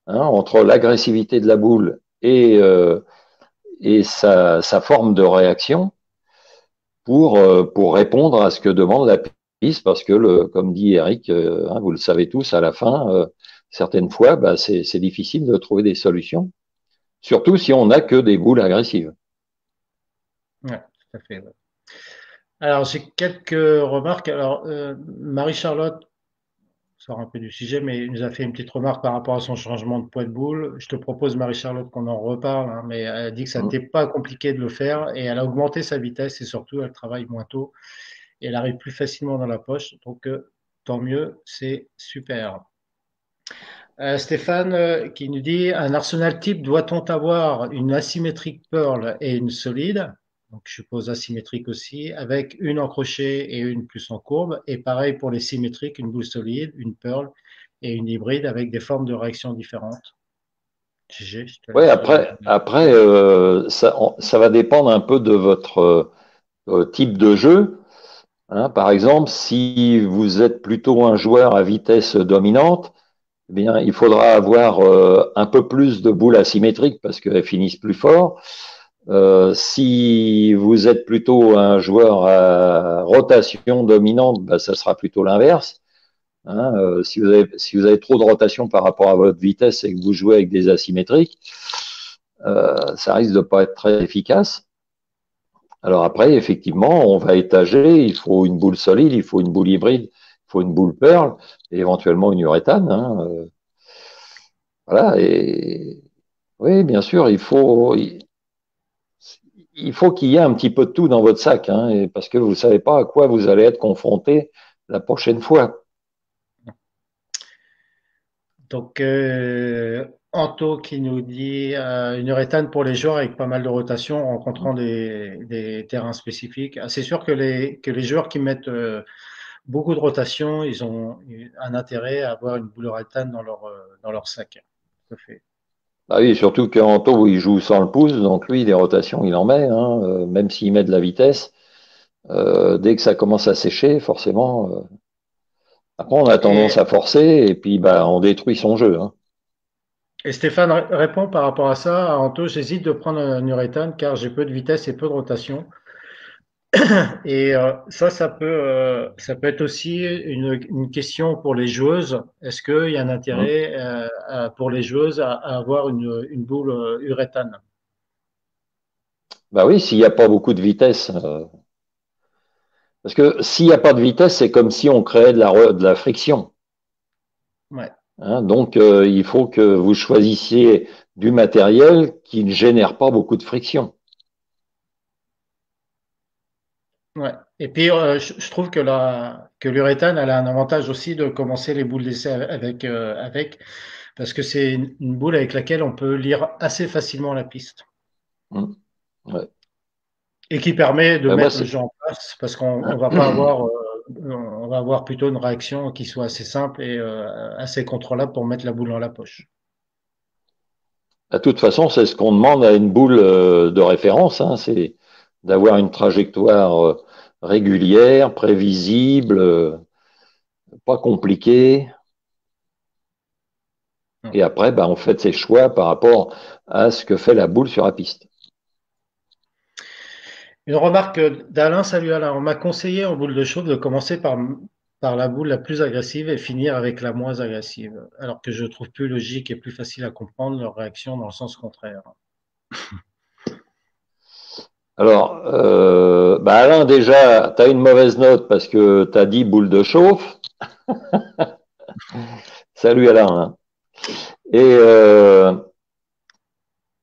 hein, entre l'agressivité de la boule et sa forme de réaction pour répondre à ce que demande la piste, parce que, comme dit Eric, hein, vous le savez tous, à la fin, certaines fois, bah, c'est difficile de trouver des solutions, surtout si on n'a que des boules agressives.
Ouais, tout à fait. Ouais. Alors, j'ai quelques remarques. Alors, Marie-Charlotte sort un peu du sujet, mais il nous a fait une petite remarque par rapport à son changement de poids de boule. Je te propose, Marie-Charlotte, qu'on en reparle, hein, mais elle a dit que ça
Mmh.
n'était pas compliqué de le faire et elle a augmenté sa vitesse et surtout, elle travaille moins tôt et elle arrive plus facilement dans la poche. Donc, tant mieux, c'est super. Stéphane qui nous dit, un arsenal type, doit-on avoir une asymétrique Pearl et une solide? Donc, je suppose asymétrique aussi, avec une en crochet et une plus en courbe. Et pareil pour les symétriques, une boule solide, une Pearl et une hybride avec des formes de réaction différentes. GG, je te
Ouais,
laisse.
après ça va dépendre un peu de votre type de jeu. Hein. Par exemple, si vous êtes plutôt un joueur à vitesse dominante, eh bien, il faudra avoir un peu plus de boules asymétriques parce qu'elles finissent plus fort. Si vous êtes plutôt un joueur à rotation dominante, bah, ça sera plutôt l'inverse. Hein. Si vous avez trop de rotation par rapport à votre vitesse et que vous jouez avec des asymétriques, ça risque de pas être très efficace. Alors après, effectivement, on va étager. Il faut une boule solide, il faut une boule hybride, il faut une boule Pearl et éventuellement une uréthane. Hein. Voilà. Et oui, bien sûr, il faut qu'il y ait un petit peu de tout dans votre sac, hein, et parce que vous ne savez pas à quoi vous allez être confronté la prochaine fois.
Donc, Anto qui nous dit une uréthane pour les joueurs avec pas mal de rotation rencontrant des terrains spécifiques. Ah, c'est sûr que les joueurs qui mettent beaucoup de rotation, ils ont un intérêt à avoir une boule uréthane dans leur sac. Tout à fait.
Ah oui, surtout qu'Anto, il joue sans le pouce, donc lui, des rotations, il en met, hein, même s'il met de la vitesse. Dès que ça commence à sécher, forcément, après, on a tendance
Et,
à forcer et puis bah, on détruit son jeu. Hein.
et Stéphane répond par rapport à ça. Anto, j'hésite de prendre un uréthane car j'ai peu de vitesse et peu de rotation. Et ça, ça peut être aussi une question pour les joueuses. Est-ce qu'il y a un
Hein.
intérêt pour les joueuses à avoir une boule uréthane?
Bah oui, s'il n'y a pas beaucoup de vitesse. Parce que s'il n'y a pas de vitesse, c'est comme si on créait de la friction.
Ouais,
Hein. Donc, il faut que vous choisissiez du matériel qui ne génère pas beaucoup de friction.
ouais. Et puis, je trouve que que l'uréthane, elle a un avantage aussi de commencer les boules d'essai avec, parce que c'est une boule avec laquelle on peut lire assez facilement la piste
Hein. Ouais.
et qui permet de
Ben moi,
mettre le
c'est
jeu en place parce qu'on va pas avoir, on va avoir plutôt une réaction qui soit assez simple et assez contrôlable pour mettre la boule dans la poche.
de toute façon, c'est ce qu'on demande à une boule de référence, hein, c'est d'avoir une trajectoire régulière, prévisible, pas compliquée. Et après, ben, on fait ses choix par rapport à ce que fait la boule sur la piste.
Une remarque d'Alain, salut Alain, on m'a conseillé en boule de chauffe de commencer par la boule la plus agressive et finir avec la moins agressive, alors que je trouve plus logique et plus facile à comprendre leur réaction dans le sens contraire.
Alors, Alain, déjà, tu as une mauvaise note parce que tu as dit boule de chauffe. Salut Alain, hein. Et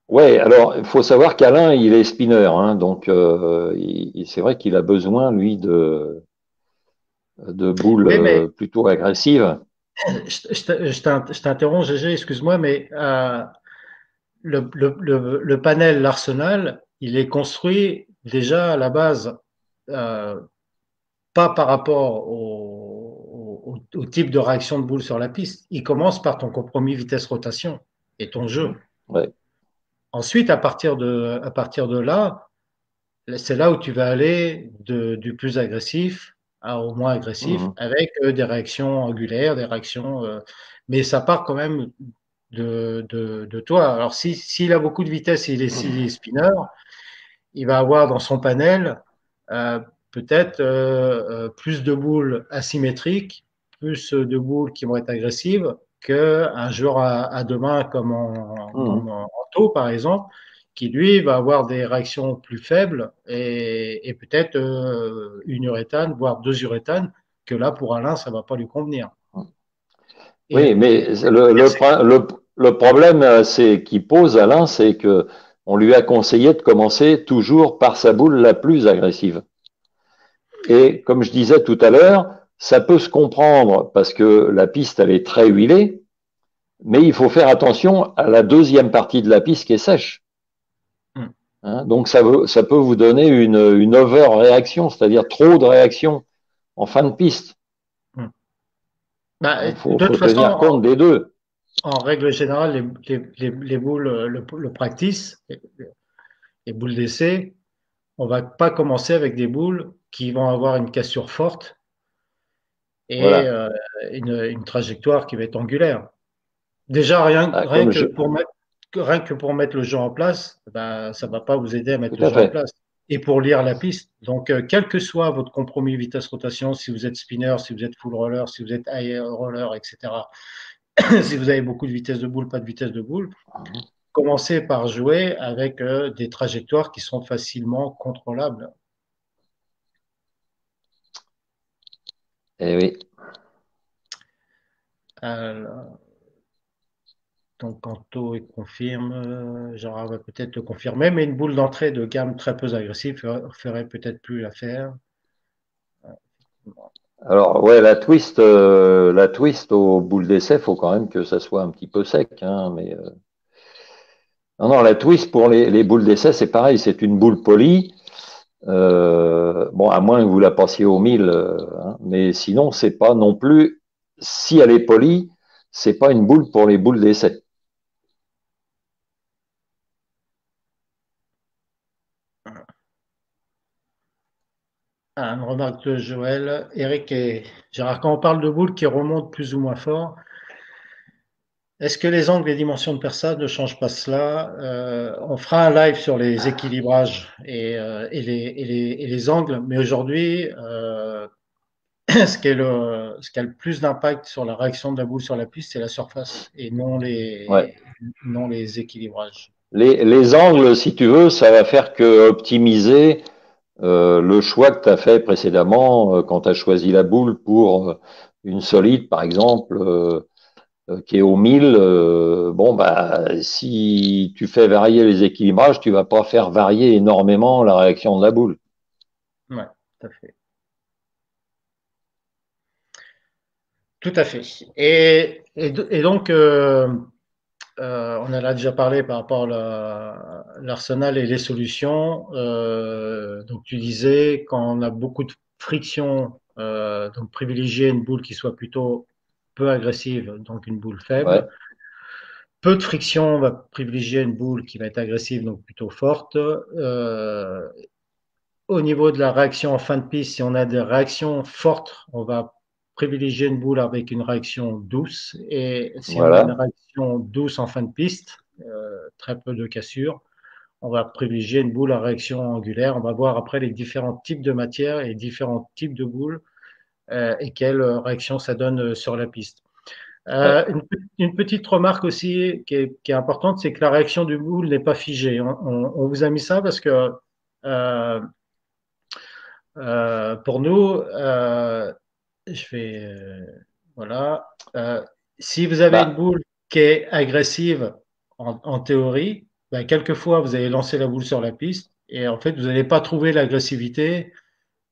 ouais, alors il faut savoir qu'Alain, il est spinner, hein, donc c'est vrai qu'il a besoin, lui, de boules
Oui, mais
plutôt agressives.
je t'interromps, GG, excuse-moi, mais le panel, l'arsenal, il est construit déjà à la base, euh, pas par rapport au type de réaction de boule sur la piste. Il commence par ton compromis vitesse-rotation et ton jeu.
Ouais.
Ensuite, à partir de là, c'est là où tu vas aller du plus agressif au moins agressif
Mhm.
avec des réactions angulaires, des réactions. Mais ça part quand même de toi. Alors, s'il a beaucoup de vitesse et s'il est spinner, il va avoir dans son panel euh, peut-être plus de boules asymétriques, plus de boules qui vont être agressives qu'un joueur à deux mains
Mhm.
en taux, par exemple, qui lui va avoir des réactions plus faibles et peut-être une uréthane, voire deux uréthanes, que là, pour Alain, ça ne va pas lui convenir.
Oui,
Et,
mais
c'est-
le problème c'est qu'il pose Alain, c'est que on lui a conseillé de commencer toujours par sa boule la plus agressive. Et comme je disais tout à l'heure, ça peut se comprendre parce que la piste elle est très huilée, mais il faut faire attention à la deuxième partie de la piste qui est sèche.
hum,
Hein. Donc ça peut vous donner une over-réaction, c'est-à-dire trop de réaction en fin de piste.
hum. Bah,
Il
de toute
faut
façon,
tenir compte des deux.
en règle générale, les boules, le practice, les boules d'essai, on va pas commencer avec des boules qui vont avoir une cassure forte et
Voilà.
une trajectoire qui va être angulaire. Déjà,
Ah, comme je,
rien que pour mettre le jeu en place, ben, ça va pas vous aider à mettre
tout
le
à
jeu en
fait.
place. Et pour lire la piste. Donc, quel que soit votre compromis vitesse-rotation, si vous êtes spinner, si vous êtes full roller, si vous êtes high roller, etc., si vous avez beaucoup de vitesse de boule, pas de vitesse de boule, commencez par jouer avec des trajectoires qui sont facilement contrôlables.
Eh oui.
Alors, donc, Kanto, il confirme, Gérard va peut-être le confirmer, mais une boule d'entrée de gamme très peu agressive ferait peut-être plus l'affaire.
Alors ouais, la twist au boule d'essai, faut quand même que ça soit un petit peu sec, hein, mais non, non, la twist pour les boules d'essai, c'est pareil, c'est une boule polie. Bon, à moins que vous la passiez au mille, hein, mais sinon, c'est pas non plus. Si elle est polie, c'est pas une boule pour les boules d'essai.
Ah, une remarque de Joël. Eric et Gérard, quand on parle de boules qui remontent plus ou moins fort, est-ce que les angles et dimensions de perçage ne changent pas cela? On fera un live sur les équilibrages et les angles, mais aujourd'hui, ce qui a le plus d'impact sur la réaction de la boule sur la piste, c'est la surface et
Ouais.
non les équilibrages.
Les angles, si tu veux, ça va faire que optimiser le choix que tu as fait précédemment quand tu as choisi la boule pour une solide, par exemple. Qui est au 1000, bon, bah, si tu fais varier les équilibrages, tu vas pas faire varier énormément la réaction de la boule.
Ouais, tout à fait. Tout à fait. Et donc, on en a déjà parlé par rapport à l'arsenal et les solutions. Donc, tu disais, quand on a beaucoup de friction, donc privilégier une boule qui soit plutôt peu agressive, donc une boule faible.
Ouais,
Peu de friction, on va privilégier une boule qui va être agressive, donc plutôt forte. Au niveau de la réaction en fin de piste, si on a des réactions fortes, on va privilégier une boule avec une réaction douce. Et si on a une
voilà.
réaction douce en fin de piste, très peu de cassure, on va privilégier une boule à réaction angulaire. On va voir après les différents types de matières et différents types de boules et quelle réaction ça donne sur la piste.
Ouais.
Une petite remarque aussi qui est importante, c'est que la réaction du boule n'est pas figée. On vous a mis ça parce que Euh, pour nous, je vais, voilà. Si vous avez une
Bah,
boule qui est agressive en théorie, ben, quelquefois vous allez lancer la boule sur la piste et en fait vous n'allez pas trouver l'agressivité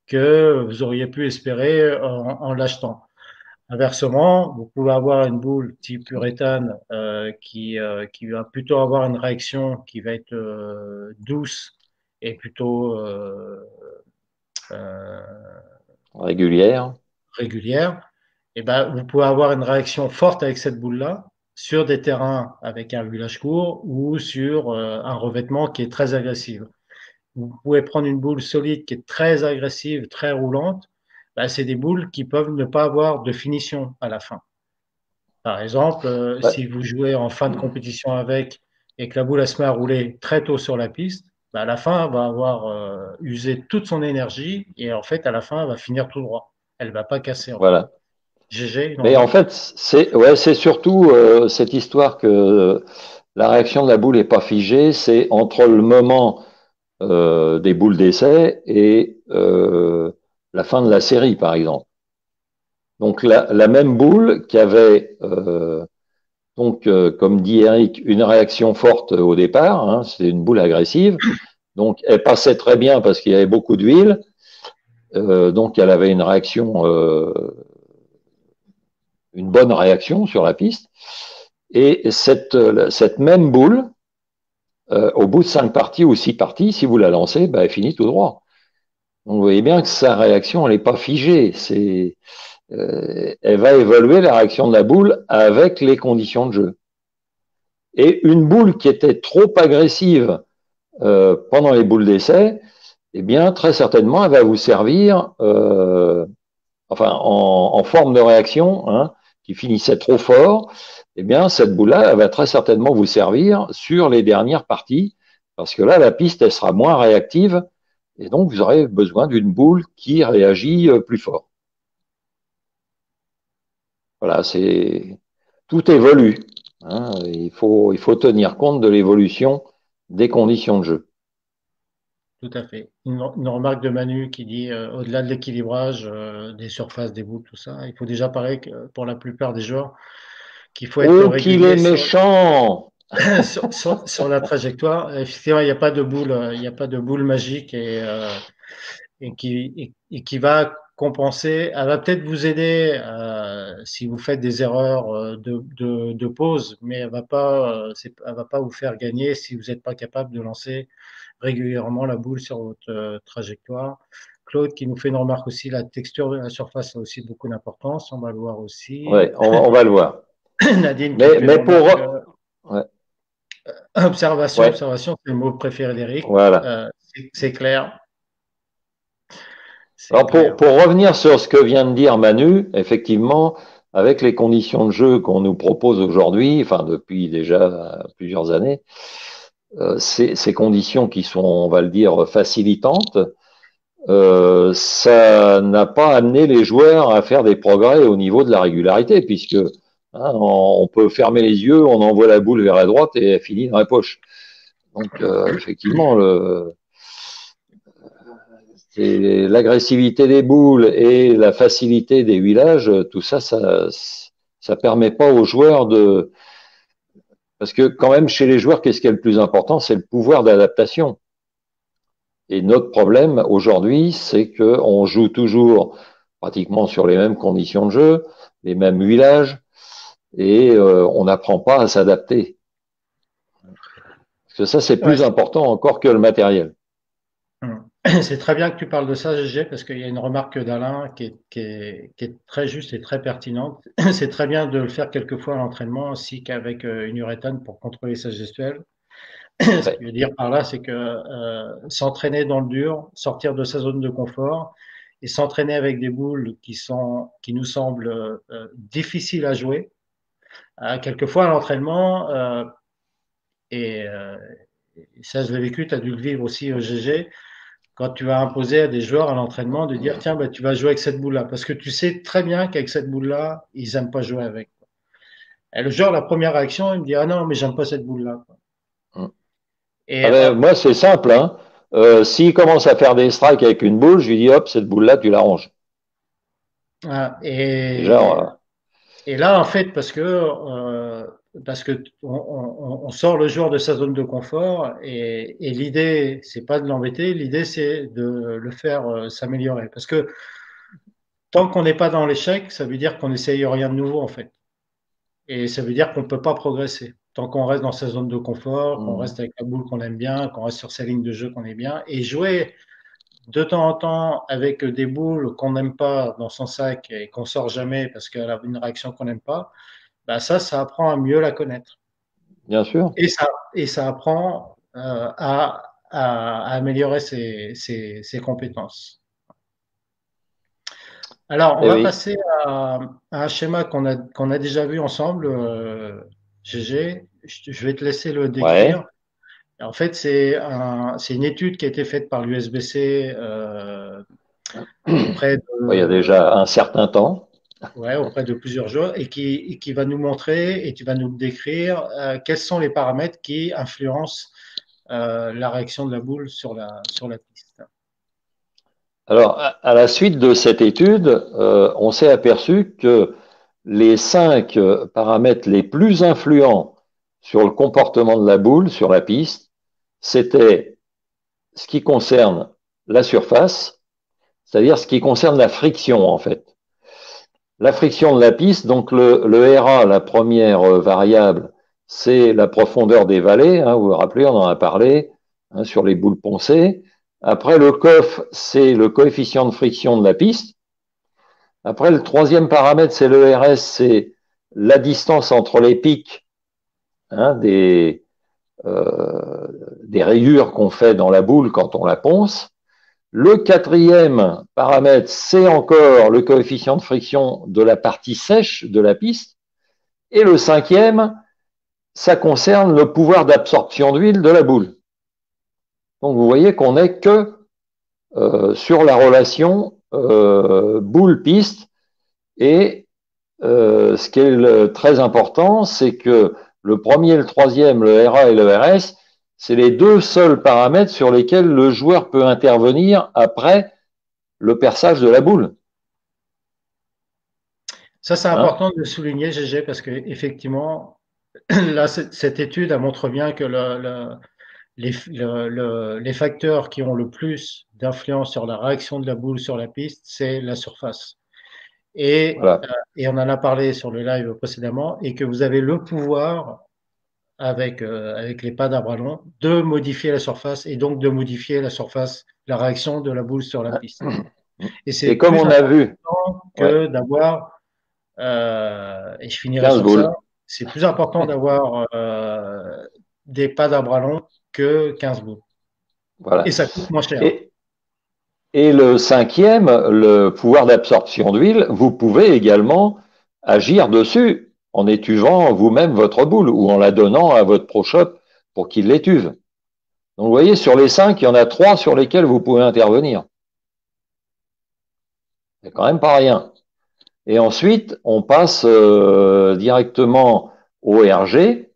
que vous auriez pu espérer en l'achetant. Inversement, vous pouvez avoir une boule type uréthane qui va plutôt avoir une réaction qui va être douce et plutôt euh,
régulière.
régulière. Et ben, vous pouvez avoir une réaction forte avec cette boule-là sur des terrains avec un village court ou sur un revêtement qui est très agressif. Vous pouvez prendre une boule solide qui est très agressive, très roulante. Ben, c'est des boules qui peuvent ne pas avoir de finition à la fin. Par exemple,
Ouais,
si vous jouez en fin de compétition avec et que la boule elle se met à rouler très tôt sur la piste, bah, à la fin, elle va avoir usé toute son énergie et en fait, à la fin, elle va finir tout droit. Elle va pas casser en fait.
voilà.
GG, une
Mais en
remarque?
fait, c'est surtout cette histoire que la réaction de la boule n'est pas figée, c'est entre le moment des boules d'essai et la fin de la série, par exemple. Donc la même boule qui avait, comme dit Eric, une réaction forte au départ, hein, c'est une boule agressive, donc elle passait très bien parce qu'il y avait beaucoup d'huile, donc elle avait une bonne réaction sur la piste. Et cette même boule, au bout de 5 parties ou 6 parties, si vous la lancez, bah, elle finit tout droit. Donc vous voyez bien que sa réaction, elle n'est pas figée. Elle va évaluer la réaction de la boule avec les conditions de jeu. Et une boule qui était trop agressive pendant les boules d'essai, eh bien, très certainement, elle va vous servir, en forme de réaction, hein, qui finissait trop fort. Eh bien, cette boule-là, elle va très certainement vous servir sur les dernières parties, parce que là, la piste, elle sera moins réactive, et donc vous aurez besoin d'une boule qui réagit plus fort. Voilà, c'est tout évolue. Hein, il faut tenir compte de l'évolution des conditions de jeu.
Tout à fait. Une remarque de Manu qui dit au-delà de l'équilibrage des surfaces, des boules, tout ça, il faut déjà parler que pour la plupart des joueurs qu'il faut être
Oh, qu'il est
régulier
méchant!
sur la trajectoire. Effectivement, il n'y a pas de boule, il n'y a pas de boule magique et qui va compenser. Elle va peut-être vous aider si vous faites des erreurs de pause, mais elle va pas vous faire gagner si vous n'êtes pas capable de lancer régulièrement la boule sur votre trajectoire. Claude qui nous fait une remarque aussi, la texture de la surface a aussi beaucoup d'importance, on va le voir aussi.
Ouais, on va le voir.
Nadine qui fait une
Mais pour...
remarque,
Ouais,
observation,
ouais,
observation, c'est le mot préféré d'Eric.
voilà.
C'est clair, c'est
Alors
clair.
pour revenir sur ce que vient de dire Manu, effectivement, avec les conditions de jeu qu'on nous propose aujourd'hui, enfin depuis déjà plusieurs années, ces conditions qui sont, on va le dire, facilitantes, ça n'a pas amené les joueurs à faire des progrès au niveau de la régularité, puisque hein, on peut fermer les yeux, on envoie la boule vers la droite et elle finit dans la poche. Donc effectivement, c'est l'agressivité des boules et la facilité des huilages, tout ça, ça permet pas aux joueurs de, parce que quand même chez les joueurs, qu'est-ce qui est le plus important? C'est le pouvoir d'adaptation. Et notre problème aujourd'hui, c'est que on joue toujours pratiquement sur les mêmes conditions de jeu, les mêmes huilages, et on n'apprend pas à s'adapter. Parce que ça, c'est
Ouais,
plus important encore que le matériel.
c'est très bien que tu parles de ça, GG, parce qu'il y a une remarque d'Alain qui est très juste et très pertinente. C'est très bien de le faire quelquefois à l'entraînement, ainsi qu'avec une uréthane pour contrôler sa gestuelle. Ce
Ouais,
qui veut dire par là, c'est que s'entraîner dans le dur, sortir de sa zone de confort et s'entraîner avec des boules qui nous semblent difficiles à jouer. Quelquefois à l'entraînement, et, euh, et ça je l'ai vécu, tu as dû le vivre aussi au GG, quand tu vas imposer à des joueurs à l'entraînement de dire tiens, bah, tu vas jouer avec cette boule-là, parce que tu sais très bien qu'avec cette boule-là, ils n'aiment pas jouer avec. Et le joueur, la première réaction, il me dit ah non, mais j'aime pas cette boule-là.
mm.
Et
Ah ben, moi, c'est simple, hein. S'il commence à faire des strikes avec une boule, je lui dis hop, cette boule-là, tu la ranges.
Ah,
Déjà,
et là, en fait, parce que on sort le joueur de sa zone de confort et l'idée, c'est pas de l'embêter, l'idée, c'est de le faire s'améliorer. Parce que tant qu'on n'est pas dans l'échec, ça veut dire qu'on n'essaye rien de nouveau, en fait. Et ça veut dire qu'on ne peut pas progresser. Tant qu'on reste dans sa zone de confort, qu'on
hmm,
reste avec la boule qu'on aime bien, qu'on reste sur sa ligne de jeu qu'on aime bien, et jouer de temps en temps avec des boules qu'on n'aime pas dans son sac et qu'on sort jamais parce qu'elle a une réaction qu'on n'aime pas, bah ça apprend à mieux la connaître.
bien sûr.
Et ça, et ça apprend à améliorer ses compétences. Alors, on
Eh
va
oui.
passer à un schéma qu'on a déjà vu ensemble, GG. Je vais te laisser le
Ouais.
décrire. En fait, c'est une étude qui a été faite par l'USBC auprès
Il y a
de,
déjà un certain temps.
ouais, auprès de plusieurs joueurs et qui va nous montrer et qui va nous décrire quels sont les paramètres qui influencent la réaction de la boule sur la piste.
Alors, à la suite de cette étude, on s'est aperçu que les 5 paramètres les plus influents sur le comportement de la boule sur la piste, c'était ce qui concerne la surface, c'est-à-dire ce qui concerne la friction en fait. La friction de la piste, donc le RA, la première variable, c'est la profondeur des vallées, hein, vous vous rappelez, on en a parlé, hein, sur les boules poncées. Après, le COF, c'est le coefficient de friction de la piste. Après, le troisième paramètre, c'est le RS, c'est la distance entre les pics, hein, euh, des rayures qu'on fait dans la boule quand on la ponce. Le quatrième paramètre, c'est encore le coefficient de friction de la partie sèche de la piste. Et le cinquième, ça concerne le pouvoir d'absorption d'huile de la boule. Donc vous voyez qu'on n'est que sur la relation boule-piste. Et ce qui est très important, c'est que le premier, le troisième, le RA et le RS, c'est les deux seuls paramètres sur lesquels le joueur peut intervenir après le perçage de la boule.
Ça, c'est
Hein.
important de le souligner, GG, parce que effectivement, là, cette étude elle montre bien que les facteurs qui ont le plus d'influence sur la réaction de la boule sur la piste, c'est la surface. Et,
Voilà.
et on en a parlé sur le live précédemment, et que vous avez le pouvoir, avec les pads à ballon, de modifier la surface et donc de modifier la surface, la réaction de la boule sur la piste. Et c'est
Et comme
plus
on a vu,
important
ouais,
que d'avoir, et je finirai
15
sur ça,
boules.
c'est plus important d'avoir des pads à ballon que 15 boules. Et
Voilà.
ça coûte moins cher.
Et, et le cinquième, le pouvoir d'absorption d'huile, vous pouvez également agir dessus en étuvant vous-même votre boule ou en la donnant à votre pro shop pour qu'il l'étuve. Donc vous voyez, sur les 5, il y en a 3 sur lesquels vous pouvez intervenir. C'est quand même pas rien. Et ensuite, on passe directement au RG,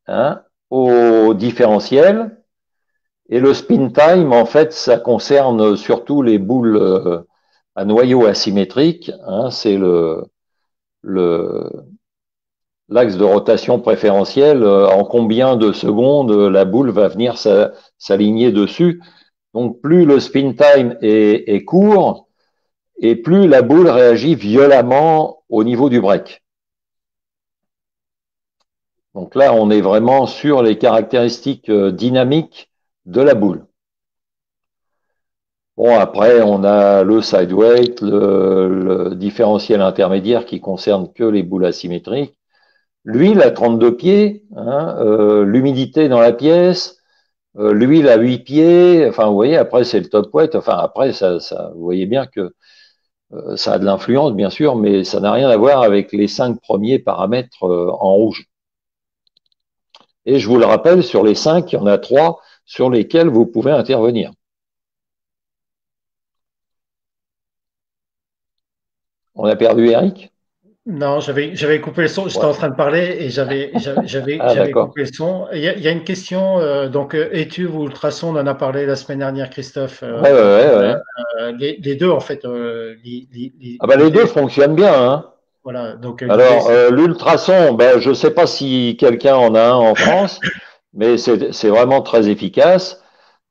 hein, au différentiel. Et le spin time, en fait, ça concerne surtout les boules à noyau asymétrique. Hein, c'est le, l'axe de rotation préférentiel. En combien de secondes la boule va venir s'aligner dessus. Donc, plus le spin time est court, et plus la boule réagit violemment au niveau du break. Donc là, on est vraiment sur les caractéristiques dynamiques de la boule. Bon, après, on a le side weight, le différentiel intermédiaire qui concerne que les boules asymétriques. L'huile à 32 pieds, hein, l'humidité dans la pièce, l'huile à 8 pieds. Enfin, vous voyez, après, c'est le top weight. Enfin, après, vous voyez bien que ça a de l'influence, bien sûr, mais ça n'a rien à voir avec les 5 premiers paramètres en rouge. Et je vous le rappelle, sur les 5, il y en a 3 sur lesquels vous pouvez intervenir. On a perdu Eric?
Non, j'avais coupé le son. J'étais
Ouais.
en train de parler et
Ah,
j'avais
d'accord.
coupé le son. Il y a une question. Donc, études ou ultrasons, on en a parlé la semaine dernière, Christophe.
Ouais, ouais, ouais, ouais.
Les deux, en fait.
Ah bah les deux
L'idée,
fonctionnent bien, hein.
voilà. Donc, l'idée,
Alors,
c'est
l'ultrason, ben, je ne sais pas si quelqu'un en a un en France, mais c'est vraiment très efficace.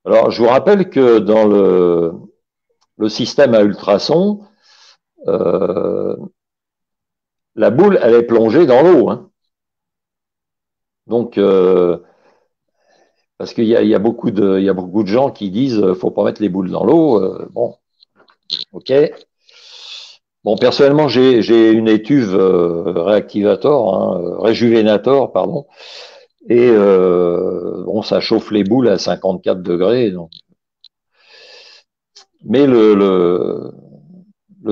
Alors, je vous rappelle que dans le système à ultrasons, euh, la boule, elle est plongée dans l'eau, hein. Donc, parce qu'il y a il y a beaucoup de gens qui disent, faut pas mettre les boules dans l'eau. Bon, ok. Bon, personnellement, j'ai une étuve réactivator, hein, réjuvénator, pardon, et bon, ça chauffe les boules à 54 degrés. Donc. Mais le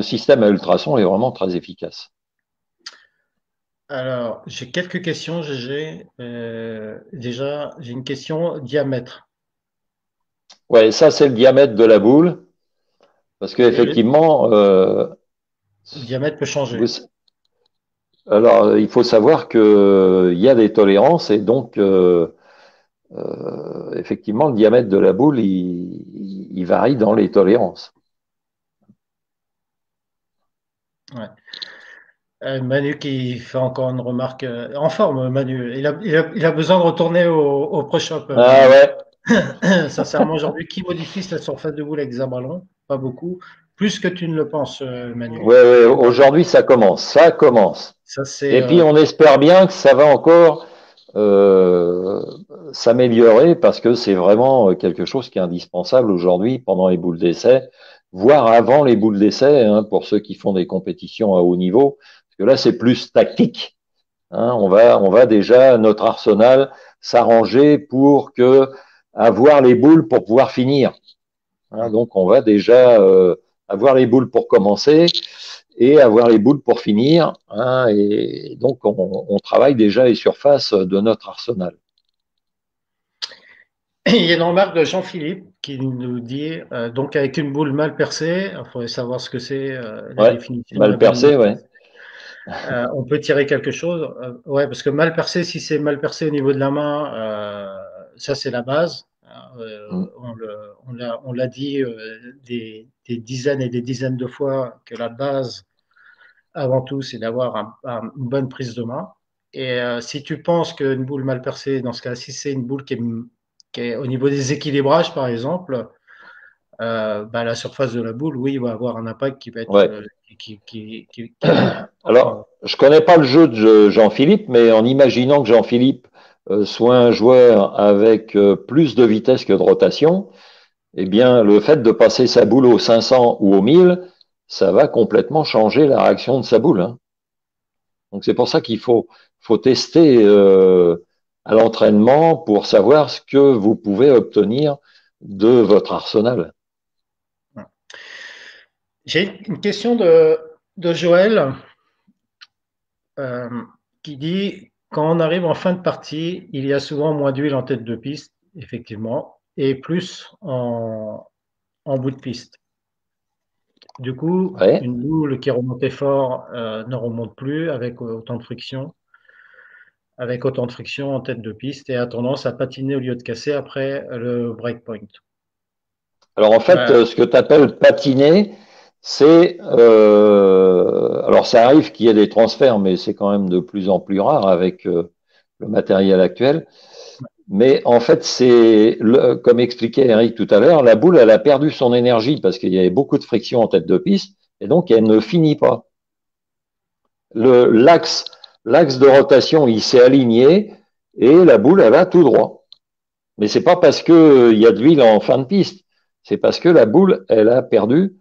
système à ultrasons est vraiment très efficace.
alors, j'ai quelques questions, GG. Déjà, j'ai une question diamètre.
Ouais, ça c'est le diamètre de la boule, parce que
Et le
effectivement,
diamètre peut changer.
vous, alors il faut savoir que il y a des tolérances et donc effectivement le diamètre de la boule il varie dans les tolérances.
Ouais. Manu qui fait encore une remarque en forme, Manu. Il a besoin de retourner au Pro Shop,
Ah
Manu.
ouais,
Sincèrement, aujourd'hui, qui modifie cette surface de boule avec Zabalon? Pas beaucoup. Plus que tu ne le penses, Manu.
ouais, ouais. Aujourd'hui ça commence.
Ça, c'est
Et puis on espère bien que ça va encore euh, s'améliorer parce que c'est vraiment quelque chose qui est indispensable aujourd'hui pendant les boules d'essai, voire avant les boules d'essai, hein, pour ceux qui font des compétitions à haut niveau. Parce que là, c'est plus tactique. Hein, on va déjà, notre arsenal, s'arranger pour que avoir les boules pour pouvoir finir. Hein, donc on va déjà avoir les boules pour commencer et avoir les boules pour finir. Hein, et donc, on travaille déjà les surfaces de notre arsenal.
il y a une remarque de Jean-Philippe qui nous dit donc avec une boule mal percée, il faudrait savoir ce que c'est la
Ouais,
définition de la
mal
boule mal
percé, ouais.
percée. On peut tirer quelque chose. Ouais, parce que mal percé, si c'est mal percé au niveau de la main, ça c'est la base.
Mm.
On l'a dit des dizaines et des dizaines de fois que la base, avant tout, c'est d'avoir une bonne prise de main. Et si tu penses qu'une boule mal percée, dans ce cas, si c'est une boule qui est au niveau des équilibrages, par exemple, bah, la surface de la boule, oui, va avoir un impact qui va être
Ouais.
qui va être important.
Alors, je connais pas le jeu de Jean-Philippe, mais en imaginant que Jean-Philippe soit un joueur avec plus de vitesse que de rotation, eh bien, le fait de passer sa boule au 500 ou au 1000, ça va complètement changer la réaction de sa boule. Hein. Donc, c'est pour ça faut tester à l'entraînement pour savoir ce que vous pouvez obtenir de votre arsenal.
J'ai une question de Joël euh, qui dit quand on arrive en fin de partie, il y a souvent moins d'huile en tête de piste, effectivement, et plus en bout de piste. Du coup,
Ouais.
une boule qui remontait fort ne remonte plus avec autant de friction en tête de piste et a tendance à patiner au lieu de casser après le breakpoint.
Alors en fait,
Euh,
ce que tu appelles patiner, c'est alors ça arrive qu'il y ait des transferts, mais c'est quand même de plus en plus rare avec le matériel actuel. Mais en fait, comme expliquait Eric tout à l'heure, la boule, elle a perdu son énergie parce qu'il y avait beaucoup de friction en tête de piste, et donc elle ne finit pas. L'axe, l'axe de rotation, il s'est aligné et la boule, elle va tout droit. Mais c'est pas parce que il y a de l'huile en fin de piste, c'est parce que la boule, elle a perdu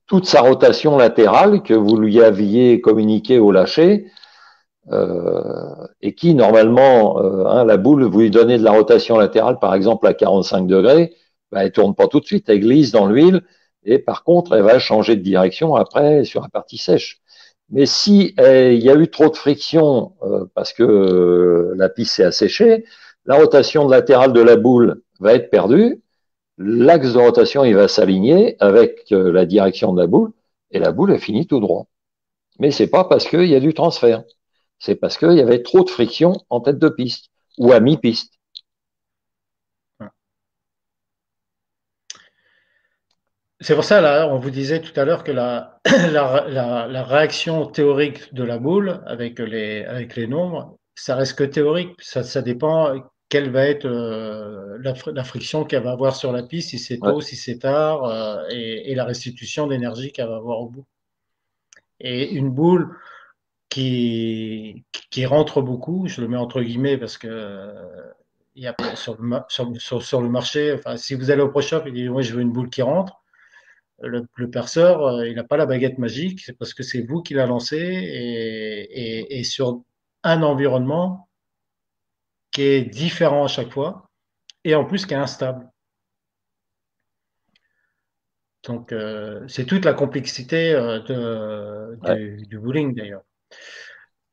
toute sa rotation latérale que vous lui aviez communiquée au lâcher et qui normalement, hein, la boule, vous lui donnez de la rotation latérale, par exemple à 45 degrés, ben, elle tourne pas tout de suite, elle glisse dans l'huile et par contre, elle va changer de direction après sur la partie sèche. Mais si il y a eu trop de friction parce que la piste s'est asséchée, la rotation latérale de la boule va être perdue, l'axe de rotation il va s'aligner avec la direction de la boule et la boule elle finit tout droit. Mais c'est pas parce qu'il y a du transfert. C'est parce qu'il y avait trop de friction en tête de piste ou à mi-piste.
C'est pour ça, là, on vous disait tout à l'heure que la réaction théorique de la boule avec les nombres, ça reste que théorique. Ça dépend quelle va être la friction qu'elle va avoir sur la piste, si c'est
Ouais,
tôt, si c'est tard, et la restitution d'énergie qu'elle va avoir au bout. Et une boule qui rentre beaucoup, je le mets entre guillemets parce que il y a, sur le marché, enfin, si vous allez au Pro Shop et dites, ouais, je veux une boule qui rentre, le perceur, il n'a pas la baguette magique, c'est parce que c'est vous qui l'a lancé et sur un environnement qui est différent à chaque fois et en plus qui est instable. Donc, c'est toute la complexité
ouais.
du bowling d'ailleurs.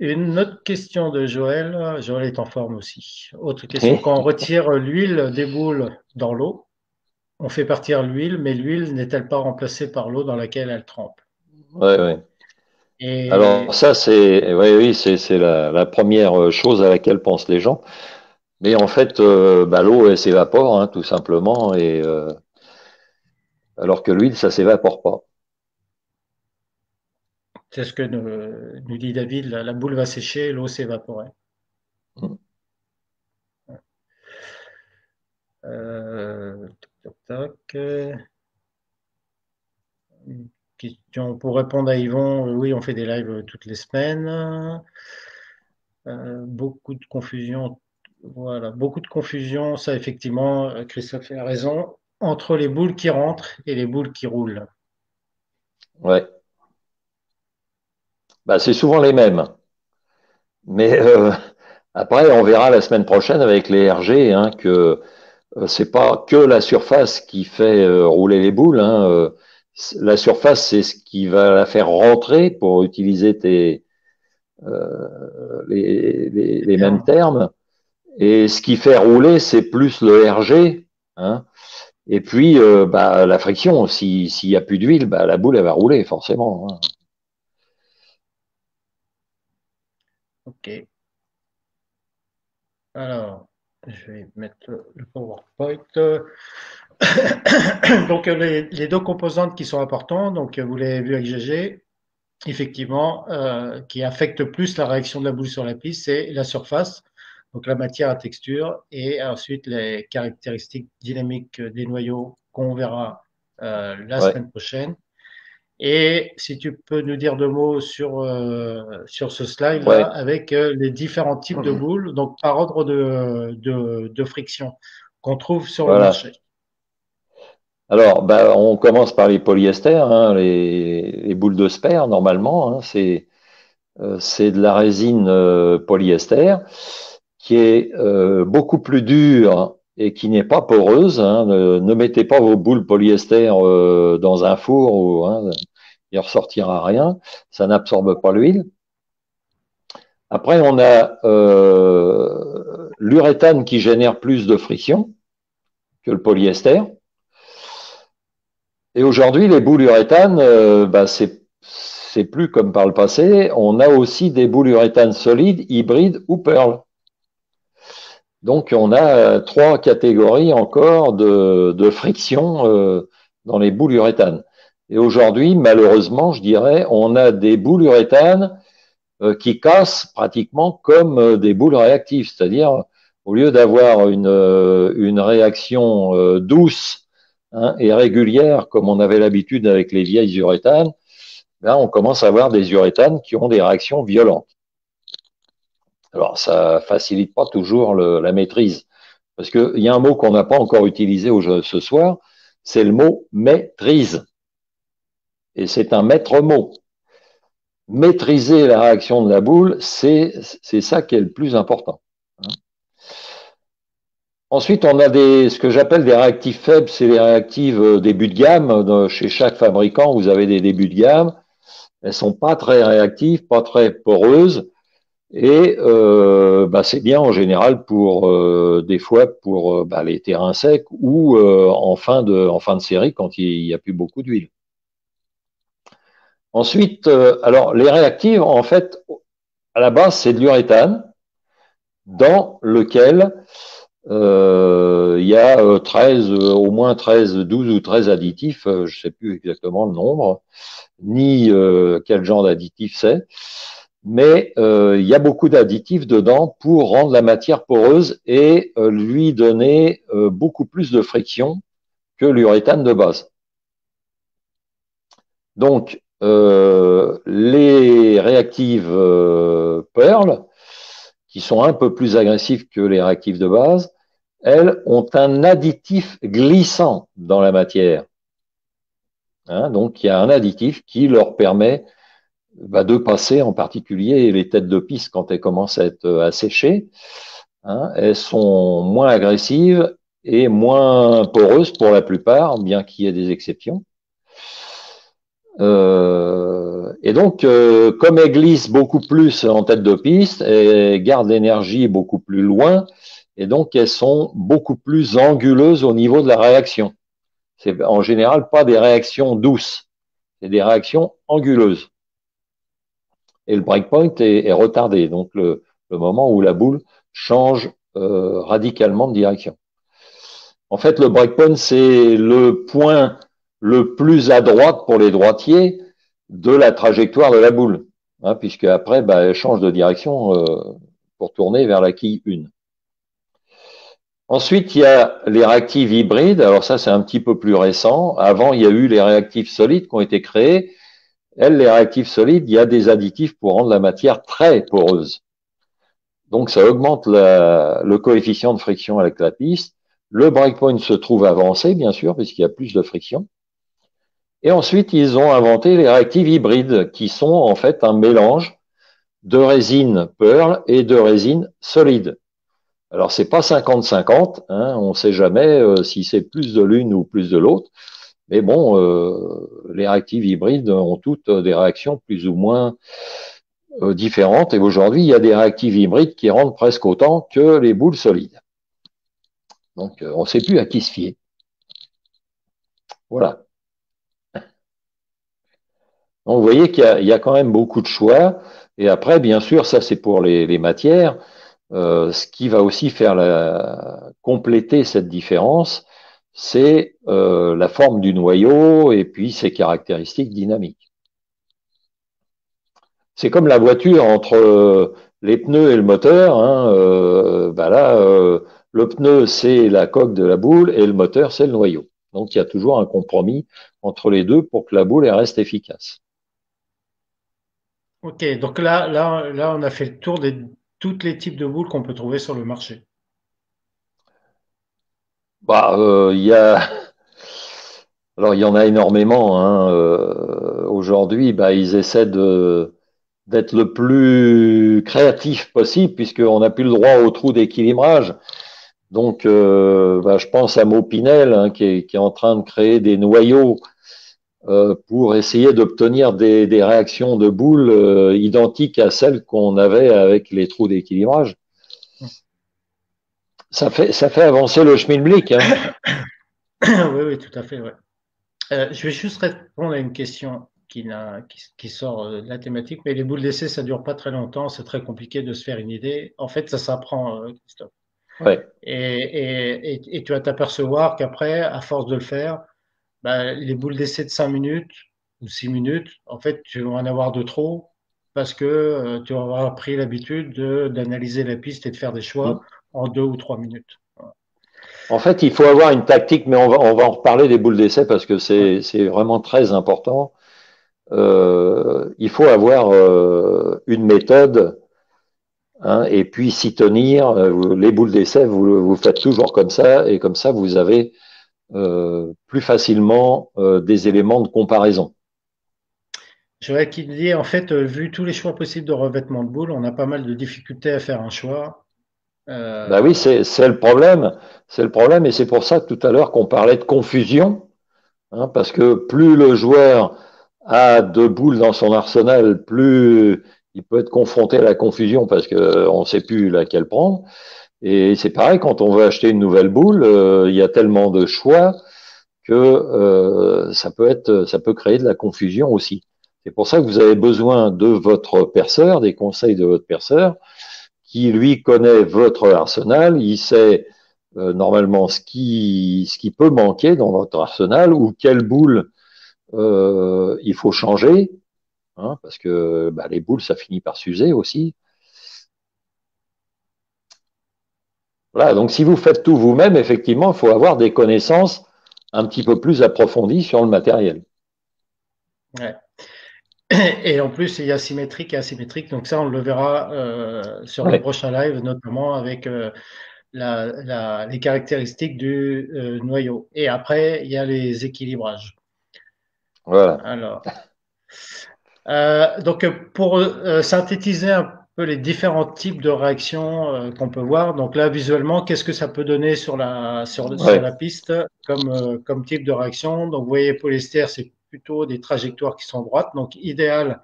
Une autre question de Joël. Joël est en forme aussi. Autre question. Quand on retire l'huile des boules dans l'eau, on fait partir l'huile, mais l'huile n'est-elle pas remplacée par l'eau dans laquelle elle trempe?
Ouais, ouais. Alors
Et
ça, c'est, ouais, oui, c'est la première chose à laquelle pensent les gens. Mais en fait, bah, l'eau, elle s'évapore, hein, tout simplement, et alors que l'huile, ça s'évapore pas.
c'est ce que nous dit David, la boule va sécher, l'eau s'évaporer. Toc, toc, toc. Une question pour répondre à Yvon. Oui, on fait des lives toutes les semaines. Beaucoup de confusion. Voilà, beaucoup de confusion. Ça, effectivement, Christophe a raison. Entre les boules qui rentrent et les boules qui roulent.
Ouais. Bah, c'est souvent les mêmes. Mais après, on verra la semaine prochaine avec les RG, hein, que c'est pas que la surface qui fait rouler les boules, hein, la surface, c'est ce qui va la faire rentrer pour utiliser les mêmes
Terme.
termes. Et ce qui fait rouler, c'est plus le RG, hein. Et puis, bah, la friction, s'il y a plus d'huile, bah, la boule, elle va rouler, forcément, hein.
OK. Alors, je vais mettre le PowerPoint. Donc, les deux composantes qui sont importantes, donc vous l'avez vu avec GG, effectivement, qui affectent plus la réaction de la boule sur la piste, c'est la surface, donc la matière à texture, et ensuite les caractéristiques dynamiques des noyaux qu'on verra la
Ouais,
semaine prochaine. Et si tu peux nous dire deux mots sur ce slide-là,
ouais.
avec les différents types de boules, donc par ordre de friction qu'on trouve sur le
Voilà.
marché.
Alors, bah, on commence par les polyesters, hein, les boules de sper, normalement, hein, c'est de la résine polyester qui est beaucoup plus dure et qui n'est pas poreuse, hein. Ne mettez pas vos boules polyester dans un four, hein, il ressortira rien, ça n'absorbe pas l'huile. Après, on a l'uréthane qui génère plus de friction que le polyester. Et aujourd'hui, les boules uréthane, bah, c'est plus comme par le passé. On a aussi des boules uréthane solides, hybrides ou pearl. Donc, on a trois catégories encore de friction dans les boules uréthane. Et aujourd'hui, malheureusement, je dirais, on a des boules uréthane qui cassent pratiquement comme des boules réactives. C'est-à-dire, au lieu d'avoir une réaction douce, hein, et régulière, comme on avait l'habitude avec les vieilles uréthanes, là, on commence à avoir des uréthanes qui ont des réactions violentes. Alors, ça facilite pas toujours la maîtrise. Parce qu'il y a un mot qu'on n'a pas encore utilisé ce soir, c'est le mot maîtrise. Et c'est un maître mot. Maîtriser la réaction de la boule, c'est ça qui est le plus important. Ensuite, on a ce que j'appelle des réactifs faibles, c'est les réactives début de gamme. Chez chaque fabricant, vous avez des débuts de gamme. Elles sont pas très réactives, pas très poreuses. Et bah, c'est bien en général pour des fois pour bah, les terrains secs ou en fin de série quand il n'y a plus beaucoup d'huile. Ensuite, alors les réactives, en fait, à la base, c'est de l'uréthane dans lequel il y a 13, au moins 13, 12 ou 13 additifs, je ne sais plus exactement le nombre, ni quel genre d'additif c'est, mais il y a beaucoup d'additifs dedans pour rendre la matière poreuse et lui donner beaucoup plus de friction que l'uréthane de base. Donc, les réactives Pearl, qui sont un peu plus agressives que les réactifs de base, elles ont un additif glissant dans la matière. Hein, donc, il y a un additif qui leur permet de passer, en particulier les têtes de piste, quand elles commencent à être asséchées, hein, elles sont moins agressives et moins poreuses pour la plupart, bien qu'il y ait des exceptions. Et donc, comme elles glissent beaucoup plus en tête de piste, elles gardent l'énergie beaucoup plus loin, et donc elles sont beaucoup plus anguleuses au niveau de la réaction. C'est en général pas des réactions douces, c'est des réactions anguleuses. Et le breakpoint est retardé, donc le moment où la boule change radicalement de direction. En fait, le breakpoint, c'est le point le plus à droite pour les droitiers de la trajectoire de la boule, hein, puisque après, elle change de direction pour tourner vers la quille 1. Ensuite, il y a les réactifs hybrides. Alors ça, c'est un petit peu plus récent. Avant, il y a eu les réactifs solides qui ont été créés. Elles, les réactifs solides, il y a des additifs pour rendre la matière très poreuse. Donc, ça augmente le coefficient de friction avec la piste. Le breakpoint se trouve avancé, bien sûr, puisqu'il y a plus de friction. Et ensuite, ils ont inventé les réactifs hybrides, qui sont en fait un mélange de résine Pearl et de résine solide. Alors, c'est pas 50-50, hein, on ne sait jamais si c'est plus de l'une ou plus de l'autre. Mais bon, les réactifs hybrides ont toutes des réactions plus ou moins différentes. Et aujourd'hui, il y a des réactifs hybrides qui rendent presque autant que les boules solides. Donc, on ne sait plus à qui se fier. Voilà. Donc, vous voyez qu'il y a quand même beaucoup de choix. Et après, bien sûr, ça c'est pour les matières. Ce qui va aussi faire compléter cette différence, c'est la forme du noyau et puis ses caractéristiques dynamiques. C'est comme la voiture entre les pneus et le moteur. Hein, le pneu, c'est la coque de la boule et le moteur, c'est le noyau. Donc, il y a toujours un compromis entre les deux pour que la boule elle reste efficace.
Ok, donc là, on a fait le tour de tous les types de boules qu'on peut trouver sur le marché.
Il y a, alors il y en a énormément. Hein, aujourd'hui, ils essaient d'être le plus créatif possible puisqu'on n'a plus le droit au trou d'équilibrage. Donc, je pense à Maupinel hein, qui est en train de créer des noyaux pour essayer d'obtenir des réactions de boules identiques à celles qu'on avait avec les trous d'équilibrage. Ça fait avancer le schmilblick. Hein.
Oui, oui, tout à fait. Ouais. Je vais juste répondre à une question qui sort de la thématique, mais les boules d'essai, ça dure pas très longtemps, c'est très compliqué de se faire une idée. En fait, ça s'apprend, Christophe.
Ouais.
Et tu vas t'apercevoir qu'après, à force de le faire, les boules d'essai de 5 minutes ou 6 minutes, en fait, tu vas en avoir de trop parce que tu vas avoir pris l'habitude d'analyser la piste et de faire des choix en 2 ou 3 minutes.
En fait, il faut avoir une tactique, mais on va en reparler des boules d'essai parce que
Ouais.
c'est vraiment très important. Il faut avoir une méthode hein, et puis s'y tenir. Les boules d'essai, vous faites toujours comme ça et comme ça, vous avez plus facilement des éléments de comparaison.
J'aurais qui dit, en fait, vu tous les choix possibles de revêtement de boules, on a pas mal de difficultés à faire un choix.
Ben oui,
Euh,
c'est le problème. C'est le problème et c'est pour ça que tout à l'heure qu'on parlait de confusion, hein, parce que plus le joueur a de boules dans son arsenal, plus il peut être confronté à la confusion parce qu'on ne sait plus laquelle prendre. Et c'est pareil, quand on veut acheter une nouvelle boule, il y a tellement de choix que ça peut créer de la confusion aussi. C'est pour ça que vous avez besoin de votre perceur, des conseils de votre perceur, qui lui connaît votre arsenal, il sait normalement ce qui peut manquer dans votre arsenal ou quelle boule il faut changer, hein, parce que bah, les boules, ça finit par s'user aussi. Voilà, donc si vous faites tout vous-même, effectivement, il faut avoir des connaissances un petit peu plus approfondies sur le matériel.
Ouais. Et en plus, il y a symétrique et asymétrique. Donc ça, on le verra sur le
Ouais,
prochain live, notamment avec les caractéristiques du noyau. Et après, il y a les équilibrages.
voilà.
Alors, donc pour synthétiser un peu les différents types de réactions qu'on peut voir. Donc là, visuellement, qu'est-ce que ça peut donner sur
Ouais.
la piste comme type de réaction? Donc vous voyez, polyester, c'est plutôt des trajectoires qui sont droites, donc idéal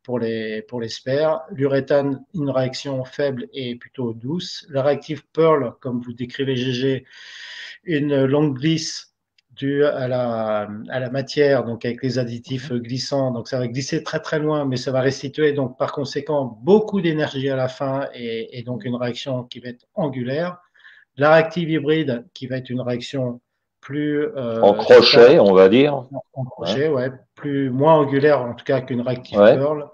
pour les sphares. L'uréthane, une réaction faible et plutôt douce. La réactive Pearl, comme vous décrivez GG, une longue glisse due à la matière, donc avec les additifs glissants. Donc ça va glisser très très loin, mais ça va restituer donc par conséquent beaucoup d'énergie à la fin et donc une réaction qui va être angulaire. La réactive hybride qui va être une réaction plus
En
stable,
crochet, on va dire.
en
Hein,
crochet, ouais, moins angulaire en tout cas qu'une réactive
ouais.
Pearl.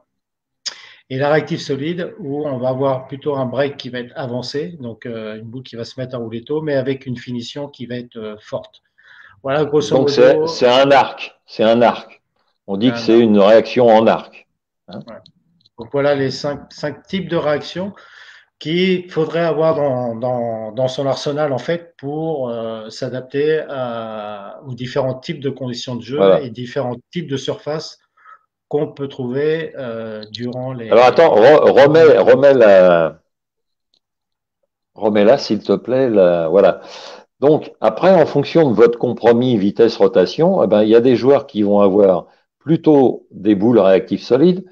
Et la réactive solide, où on va avoir plutôt un break qui va être avancé, donc une boule qui va se mettre à rouler tôt, mais avec une finition qui va être forte. Voilà, grosso
Donc
modo,
c'est un arc, c'est un arc. On
c'est
dit que
un
c'est
arc.
une réaction en arc. Hein.
Ouais. Donc voilà les cinq types de réactions qu'il faudrait avoir dans son arsenal en fait pour s'adapter aux différents types de conditions de jeu
Voilà.
et différents types de surfaces qu'on peut trouver durant
Alors attends, remets là, s'il te plaît. Voilà. Donc après, en fonction de votre compromis vitesse-rotation, eh ben, il y a des joueurs qui vont avoir plutôt des boules réactives solides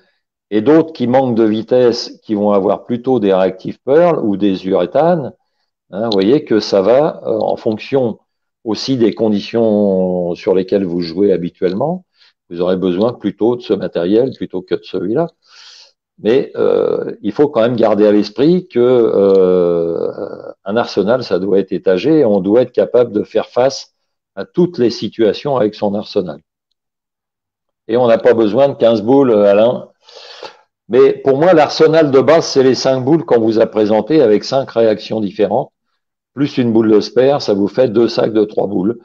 et d'autres qui manquent de vitesse, qui vont avoir plutôt des réactifs Pearl ou des uréthanes. Hein, vous voyez que ça va en fonction aussi des conditions sur lesquelles vous jouez habituellement. Vous aurez besoin plutôt de ce matériel plutôt que de celui-là. Mais il faut quand même garder à l'esprit que un arsenal, ça doit être étagé et on doit être capable de faire face à toutes les situations avec son arsenal. Et on n'a pas besoin de 15 boules, Alain. Mais pour moi, l'arsenal de base, c'est les 5 boules qu'on vous a présentées avec 5 réactions différentes. Plus une boule de spare, ça vous fait 2 sacs de 3 boules.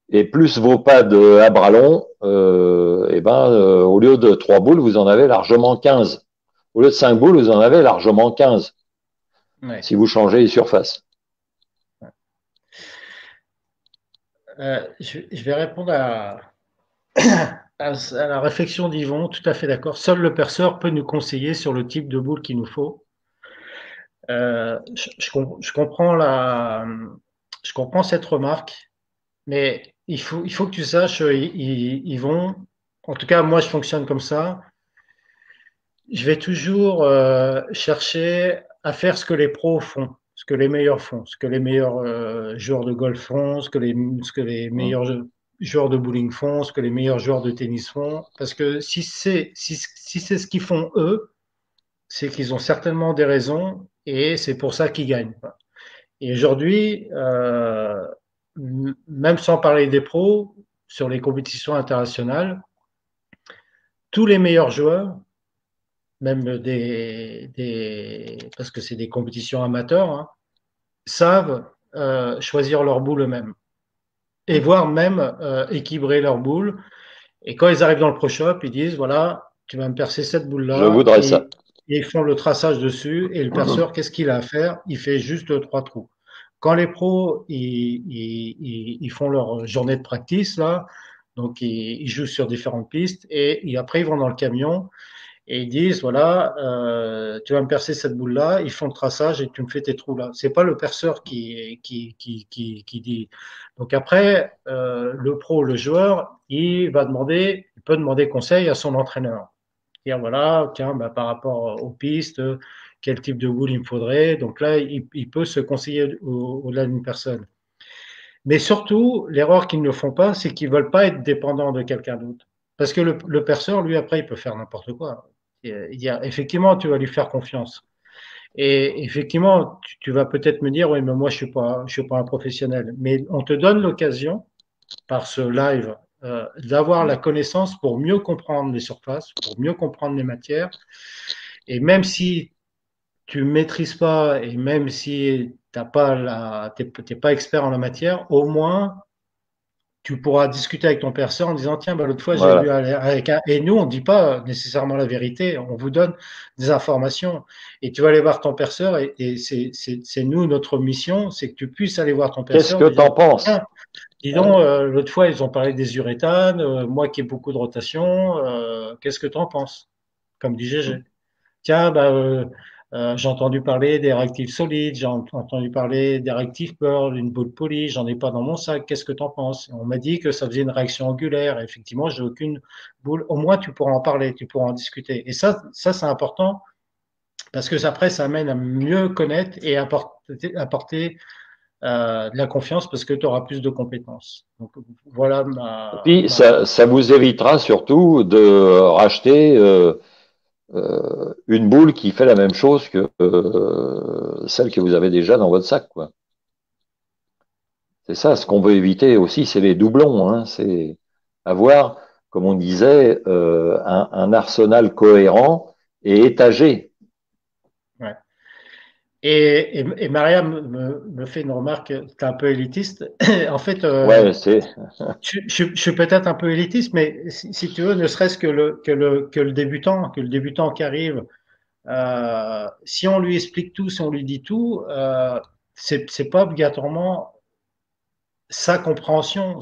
Et plus vos pads à bras longs, au lieu de 3 boules, vous en avez largement 15. Au lieu de 5 boules, vous en avez largement 15
ouais.
si vous changez les surfaces.
Je vais répondre à la réflexion d'Yvon, tout à fait d'accord. Seul le perceur peut nous conseiller sur le type de boule qu'il nous faut. Je comprends je comprends cette remarque, mais il faut que tu saches, Yvon, en tout cas, moi, je fonctionne comme ça. Je vais toujours chercher à faire ce que les pros font, ce que les meilleurs font, ce que les meilleurs joueurs de golf font, ce que les meilleurs joueurs de bowling font, ce que les meilleurs joueurs de tennis font. Parce que si c'est ce qu'ils font eux, c'est qu'ils ont certainement des raisons et c'est pour ça qu'ils gagnent. Et aujourd'hui, même sans parler des pros, sur les compétitions internationales, tous les meilleurs joueurs même parce que c'est des compétitions amateurs, hein, savent choisir leur boule eux-mêmes et voire même équilibrer leur boule. Et quand ils arrivent dans le pro shop, ils disent voilà, tu vas me percer cette
Je
boule-là
voudrais ça.
et ils font le traçage dessus. Et le perceur, qu'est-ce qu'il a à faire? Il fait juste 3 trous. Quand les pros ils font leur journée de practice là, donc ils jouent sur différentes pistes et après ils vont dans le camion et ils disent voilà, tu vas me percer cette boule là, ils font le traçage et tu me fais tes trous là. C'est pas le perceur qui dit. Donc après le pro, le joueur, il peut demander conseil à son entraîneur. Dire voilà, tiens, bah, par rapport aux pistes, quel type de boule il me faudrait. Donc là, il peut se conseiller au-delà d'une personne. Mais surtout, l'erreur qu'ils ne font pas, c'est qu'ils veulent pas être dépendants de quelqu'un d'autre. Parce que le perceur, lui, après, il peut faire n'importe quoi. Effectivement, tu vas lui faire confiance. Et effectivement, tu vas peut-être me dire, oui, mais moi, je suis pas un professionnel. Mais on te donne l'occasion, par ce live, d'avoir la connaissance pour mieux comprendre les surfaces, pour mieux comprendre les matières. Et même si tu maîtrises pas, et même si t'es pas expert en la matière, au moins, tu pourras discuter avec ton perceur en disant, tiens, bah, l'autre fois, j'ai vu
Voilà.
avec un, et nous, on ne dit pas nécessairement la vérité, on vous donne des informations. Et tu vas aller voir ton perceur, et c'est nous, notre mission, c'est que tu puisses aller voir ton
Qu'est-ce
perceur
que
en
tu
disant,
en penses?
tiens, dis donc, l'autre fois, ils ont parlé des uréthanes, moi qui ai beaucoup de rotation, qu'est-ce que tu en penses? Comme dit GG. Tiens, bah, j'ai entendu parler des réactifs solides, entendu parler des réactifs Pearl, une boule polie, j'en ai pas dans mon sac, qu'est-ce que tu en penses? On m'a dit que ça faisait une réaction angulaire, et effectivement, j'ai aucune boule. Au moins, tu pourras en parler, tu pourras en discuter. Et ça c'est important, parce que après, ça amène à mieux connaître et apporter de la confiance, parce que tu auras plus de compétences. Donc, voilà
Et puis,
ma.
ça vous évitera surtout de racheter une boule qui fait la même chose que celle que vous avez déjà dans votre sac, quoi. C'est ça, ce qu'on veut éviter aussi, c'est les doublons, hein. C'est avoir, comme on disait, un arsenal cohérent et étagé.
Ouais. Et Maria me fait une remarque, tu es un peu élitiste. En fait,
Ouais, c'est.
je suis peut-être un peu élitiste, mais si tu veux, ne serait-ce que le débutant qui arrive, si on lui explique tout, si on lui dit tout, c'est pas obligatoirement sa compréhension.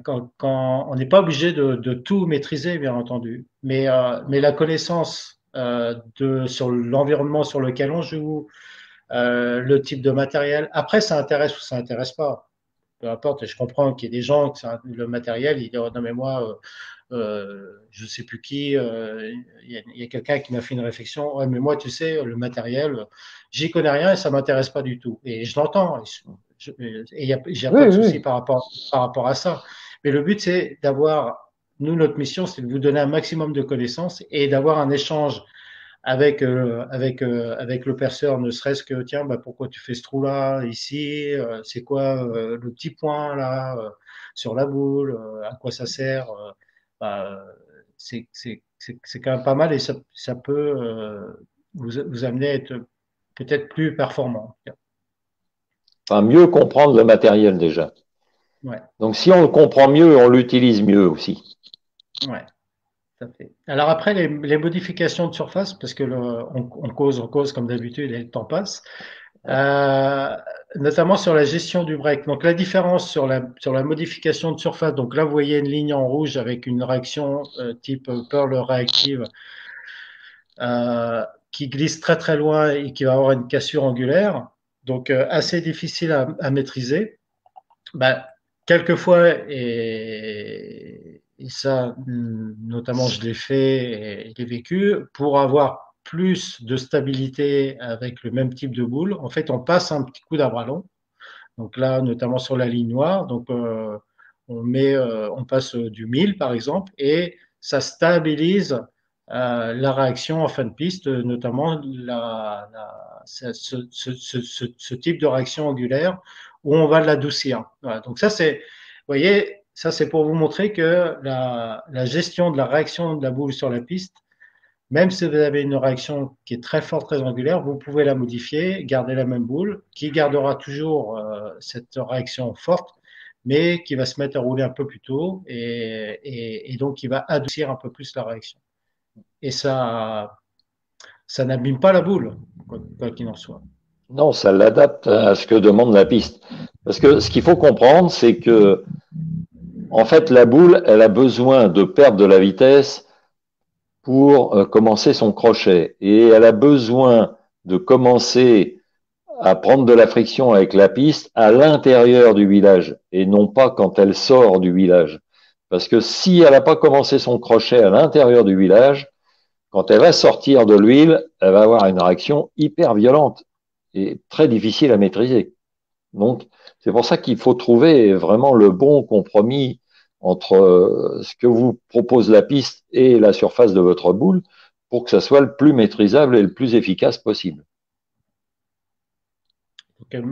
Quand on n'est pas obligé de tout maîtriser, bien entendu, mais la connaissance sur l'environnement sur lequel on joue, le type de matériel. Après, ça intéresse ou ça intéresse pas. Peu importe. Et je comprends qu'il y ait des gens que le matériel, ils disent oh, non mais moi, je sais plus qui. Il y a quelqu'un qui m'a fait une réflexion. Ouais, mais moi, tu sais, le matériel, j'y connais rien et ça m'intéresse pas du tout. Et je l'entends. Et j'ai
Oui,
pas de souci
oui.
par rapport à ça. Mais le but, c'est d'avoir, nous, notre mission, c'est de vous donner un maximum de connaissances et d'avoir un échange avec le perceur, ne serait-ce que, tiens, bah, pourquoi tu fais ce trou-là, ici, c'est quoi le petit point là, sur la boule, à quoi ça sert, bah, c'est quand même pas mal et ça peut vous amener à être peut-être plus performant.
Enfin, mieux comprendre le matériel déjà.
Ouais,
Donc, si on le comprend mieux, on l'utilise mieux aussi.
ouais. Tout à fait. Alors après, les modifications de surface, parce que on cause comme d'habitude et le temps passe. Euh, Notamment sur la gestion du break. Donc la différence sur la modification de surface, donc là vous voyez une ligne en rouge avec une réaction type Pearl réactive qui glisse très très loin et qui va avoir une cassure angulaire, donc assez difficile à maîtriser. Bah, quelquefois, et ça notamment je l'ai fait et je l'ai vécu, pour avoir plus de stabilité avec le même type de boule, en fait on passe un petit coup d'abralon donc là, notamment sur la ligne noire, donc on passe du 1000 par exemple, et ça stabilise la réaction en fin de piste, notamment ce type de réaction angulaire où on va l'adoucir. Voilà, donc ça c'est, vous voyez, ça c'est pour vous montrer que la gestion de la réaction de la boule sur la piste même si vous avez une réaction qui est très forte, très angulaire, vous pouvez la modifier, garder la même boule, qui gardera toujours cette réaction forte, mais qui va se mettre à rouler un peu plus tôt et donc qui va adoucir un peu plus la réaction. Et ça n'abîme pas la boule, quoi qu'il en soit.
Non, ça l'adapte à ce que demande la piste. Parce que ce qu'il faut comprendre, c'est que, en fait, la boule, elle a besoin de perdre de la vitesse pour commencer son crochet. Et elle a besoin de commencer à prendre de la friction avec la piste à l'intérieur du village et non pas quand elle sort du village. Parce que si elle n'a pas commencé son crochet à l'intérieur du village, quand elle va sortir de l'huile, elle va avoir une réaction hyper violente et très difficile à maîtriser. Donc, c'est pour ça qu'il faut trouver vraiment le bon compromis entre ce que vous propose la piste et la surface de votre boule pour que ça soit le plus maîtrisable et le plus efficace possible.
Donc,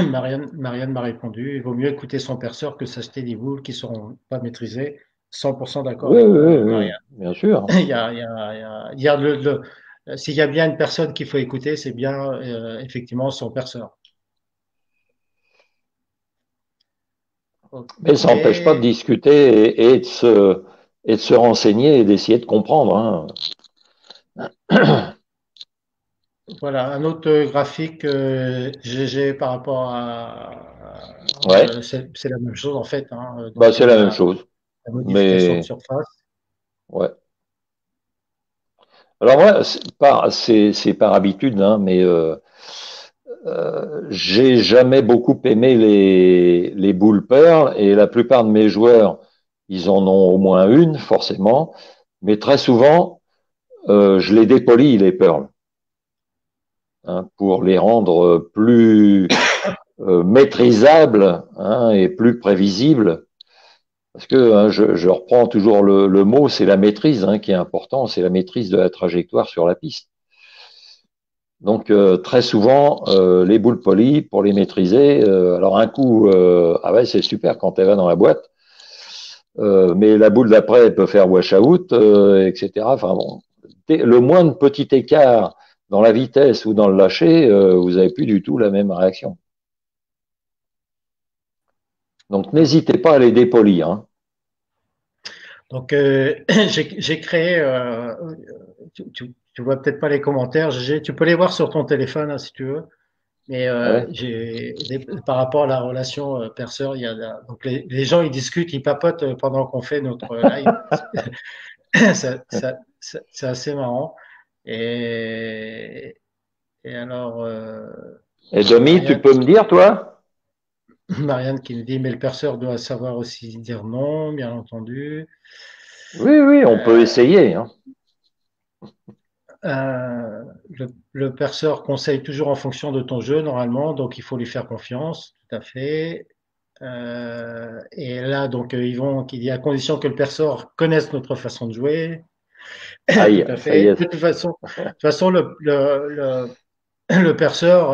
Marianne m'a répondu, il vaut mieux écouter son perceur que s'acheter des boules qui ne seront pas maîtrisées. 100% d'accord
Oui,
avec
oui, oui,
toi,
oui,
Marianne.
bien sûr.
S'il y a bien une personne qu'il faut écouter, c'est bien effectivement son perceur.
Mais ça n'empêche pas de
Ok.
discuter et de se renseigner et d'essayer de comprendre. Hein.
Voilà, un autre graphique GG par rapport
Ouais,
c'est la même chose en fait, hein.
bah,
Donc
c'est
il
la
y
même
a
chose.
la modification de
Mais
surface.
ouais. Alors moi, c'est par habitude, hein, mais j'ai jamais beaucoup aimé les boules Pearl et la plupart de mes joueurs, ils en ont au moins une, forcément. Mais très souvent, je les dépolis, les Pearl, hein, pour les rendre plus maîtrisables, hein, et plus prévisibles. Parce que hein, je reprends toujours le mot, c'est la maîtrise, hein, qui est important, c'est la maîtrise de la trajectoire sur la piste. Donc très souvent, les boules polies, pour les maîtriser, alors un coup, ah ouais, c'est super quand elle va dans la boîte, mais la boule d'après, elle peut faire wash-out, etc. Enfin bon, le moindre petit écart dans la vitesse ou dans le lâcher, vous avez plus du tout la même réaction. Donc n'hésitez pas à les dépolir. Hein.
Donc j'ai créé, tu vois peut-être pas les commentaires, tu peux les voir sur ton téléphone hein, si tu veux. Mais
Ouais.
par rapport à la relation père-sœur, donc les gens ils discutent, ils papotent pendant qu'on fait notre live. C'est assez marrant. Et, et alors,
Et Domi, tu
Marianne,
peux me dire, toi?
Marianne qui me dit, mais le perceur doit savoir aussi dire non, bien entendu.
Oui, oui, on peut
Euh,
essayer. Hein.
le perceur conseille toujours en fonction de ton jeu, normalement, donc il faut lui faire confiance, tout à fait. Et là, donc, il dit à condition que le perceur connaisse notre façon de jouer. Tout
Aïe,
à
ça y
fait.
est.
De toute façon le perceur,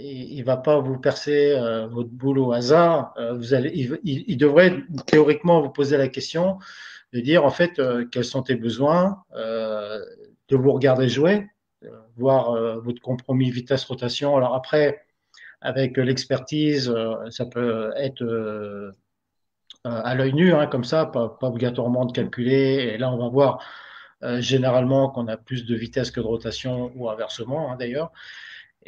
il va pas vous percer votre boule au hasard. Il devrait théoriquement vous poser la question de dire en fait quels sont tes besoins, de vous regarder jouer, voir votre compromis vitesse-rotation. Alors après, avec l'expertise, ça peut être à l'œil nu, hein, comme ça, pas obligatoirement de calculer. Et là, on va voir généralement qu'on a plus de vitesse que de rotation ou inversement, hein, d'ailleurs.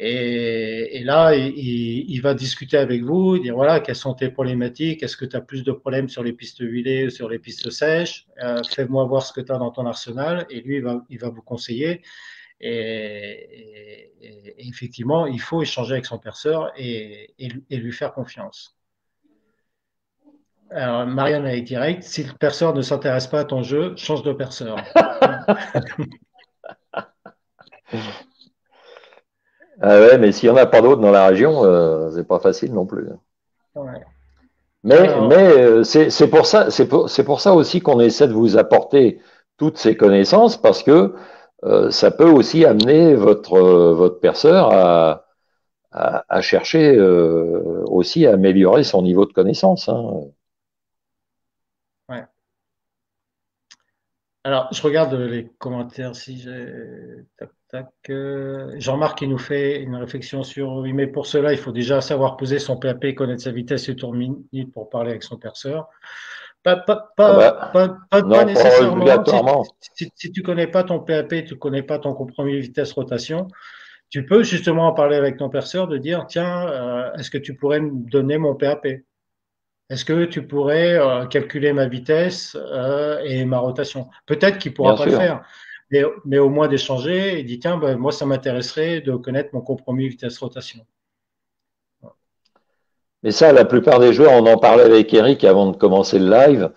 Et là, il va discuter avec vous, dire voilà, quelles sont tes problématiques, est-ce que tu as plus de problèmes sur les pistes huilées ou sur les pistes sèches, fais-moi voir ce que tu as dans ton arsenal, et lui, il va vous conseiller. Et effectivement, il faut échanger avec son perceur et lui faire confiance. Alors, Marianne est direct, si le perceur ne s'intéresse pas à ton jeu, change de perceur.
Ah ouais, mais s'il n'y en a pas d'autres dans la région, c'est pas facile non plus.
Ouais.
Mais
Alors,
c'est pour ça, c'est pour ça aussi qu'on essaie de vous apporter toutes ces connaissances parce que ça peut aussi amener votre perceur à chercher aussi à améliorer son niveau de connaissance. Hein.
ouais. Alors, je regarde les commentaires si j'ai. Tac, tac. Jean-Marc, il nous fait une réflexion sur. Oui, mais pour cela, il faut déjà savoir poser son PAP, connaître sa vitesse et tour minute pour parler avec son perceur.
Ah bah,
Pas
non, pas
nécessairement.
obligatoirement.
Si tu connais pas ton PAP, tu connais pas ton compromis vitesse-rotation, tu peux justement en parler avec ton perceur, de dire, tiens, est-ce que tu pourrais me donner mon PAP? Est-ce que tu pourrais calculer ma vitesse et ma rotation? Peut-être qu'il ne pourra
Bien
pas le
sûr.
faire, mais au moins d'échanger, il dit, tiens, ben, moi, ça m'intéresserait de connaître mon compromis vitesse-rotation.
Mais ça, la plupart des joueurs, on en parlait avec Eric avant de commencer le live,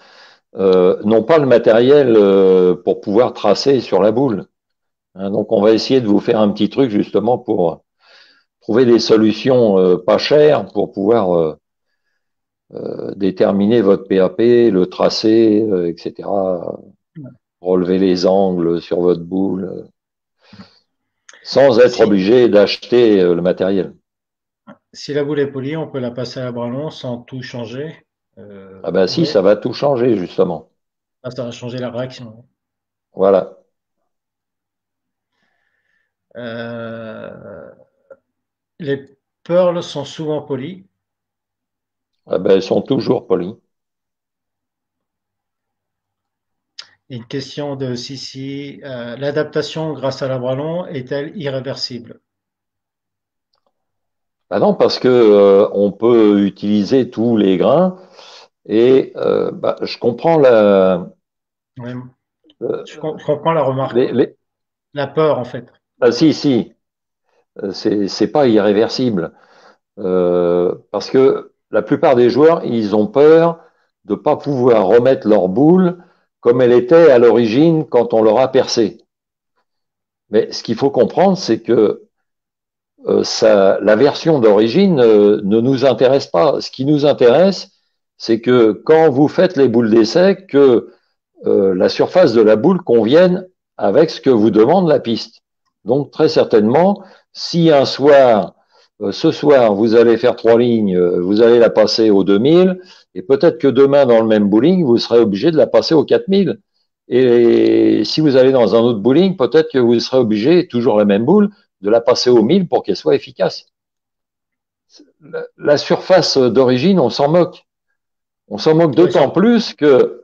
n'ont pas le matériel pour pouvoir tracer sur la boule. Hein, donc, on va essayer de vous faire un petit truc justement pour trouver des solutions pas chères pour pouvoir déterminer votre PAP, le tracé, etc. Relever les angles sur votre boule, sans être
Si,
obligé d'acheter le matériel.
si la boule est polie, on peut la passer à la bralon sans tout changer.
Ah ben si, ça
Mais
va tout changer, justement.
ça va changer la réaction.
Voilà.
Euh, les pearls sont souvent polis.
Ah ben, elles sont toujours polies.
Une question de Sissi. L'adaptation grâce à la bralon est-elle irréversible?
Ah non, parce que on peut utiliser tous les grains et bah, je comprends
Ouais,
euh,
je comprends la remarque, ouais.
les...
La peur, en fait.
Ah, si, si, c'est pas irréversible. Parce que la plupart des joueurs, ils ont peur de pas pouvoir remettre leur boule comme elle était à l'origine quand on leur a percé. Mais ce qu'il faut comprendre, c'est que la version d'origine ne nous intéresse pas. Ce qui nous intéresse, c'est que quand vous faites les boules d'essai, que la surface de la boule convienne avec ce que vous demande la piste. Donc très certainement, si un soir, ce soir, vous allez faire 3 lignes, vous allez la passer au 2000, et peut-être que demain, dans le même bowling, vous serez obligé de la passer au 4000. Et si vous allez dans un autre bowling, peut-être que vous serez obligé, toujours la même boule, de la passer au 1000 pour qu'elle soit efficace. La surface d'origine, on s'en moque. On s'en moque
Oui,
d'autant plus que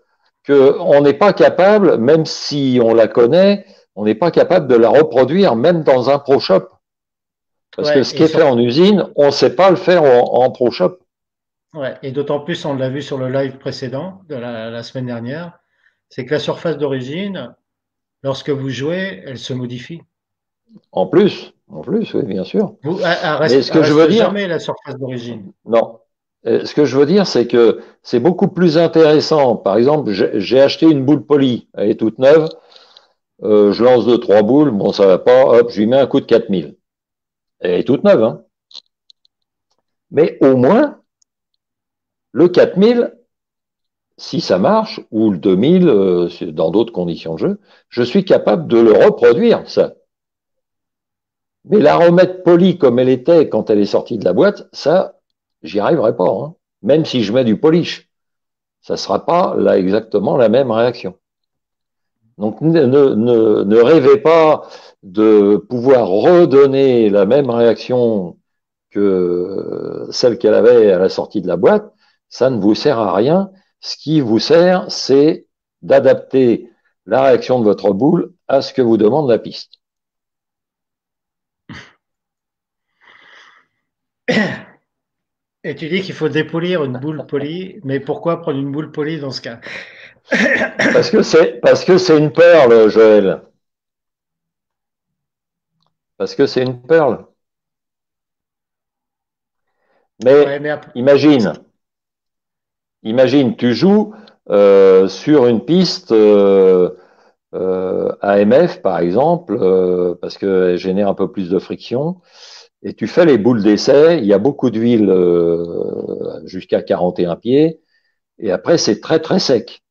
on n'est pas capable, même si on la connaît, on n'est pas capable de la reproduire, même dans un pro shop. Parce que
ouais,
ce qui est fait en usine, on ne sait pas le faire en pro shop.
ouais, et d'autant plus, on l'a vu sur le live précédent de la semaine dernière, c'est que la surface d'origine, lorsque vous jouez, elle se modifie.
En plus, oui, bien sûr. Mais ce
Elle
que je veux
reste
dire,
jamais la surface d'origine.
non. Ce que je veux dire, c'est que c'est beaucoup plus intéressant. Par exemple, j'ai acheté une boule polie, elle est toute neuve. Je lance 2, 3 boules, bon, ça va pas, hop, je lui mets un coup de 4000. Elle est toute neuve, hein. Mais au moins, le 4000, si ça marche, ou le 2000, dans d'autres conditions de jeu, je suis capable de le reproduire, ça. Mais la remettre polie comme elle était quand elle est sortie de la boîte, ça, j'y arriverai pas, hein. Même si je mets du polish, ça sera pas là exactement la même réaction. Donc ne rêvez pas de pouvoir redonner la même réaction que celle qu'elle avait à la sortie de la boîte. Ça ne vous sert à rien. Ce qui vous sert, c'est d'adapter la réaction de votre boule à ce que vous demande la piste.
Et tu dis qu'il faut dépolir une boule polie, mais pourquoi prendre une boule polie dans ce cas?
Parce que c'est une perle, Joël. Parce que c'est une perle.
Ouais,
Mais
mais après,
imagine, tu joues sur une piste AMF, par exemple, parce qu'elle génère un peu plus de friction, et tu fais les boules d'essai, il y a beaucoup d'huile jusqu'à 41 pieds, et après c'est très très sec.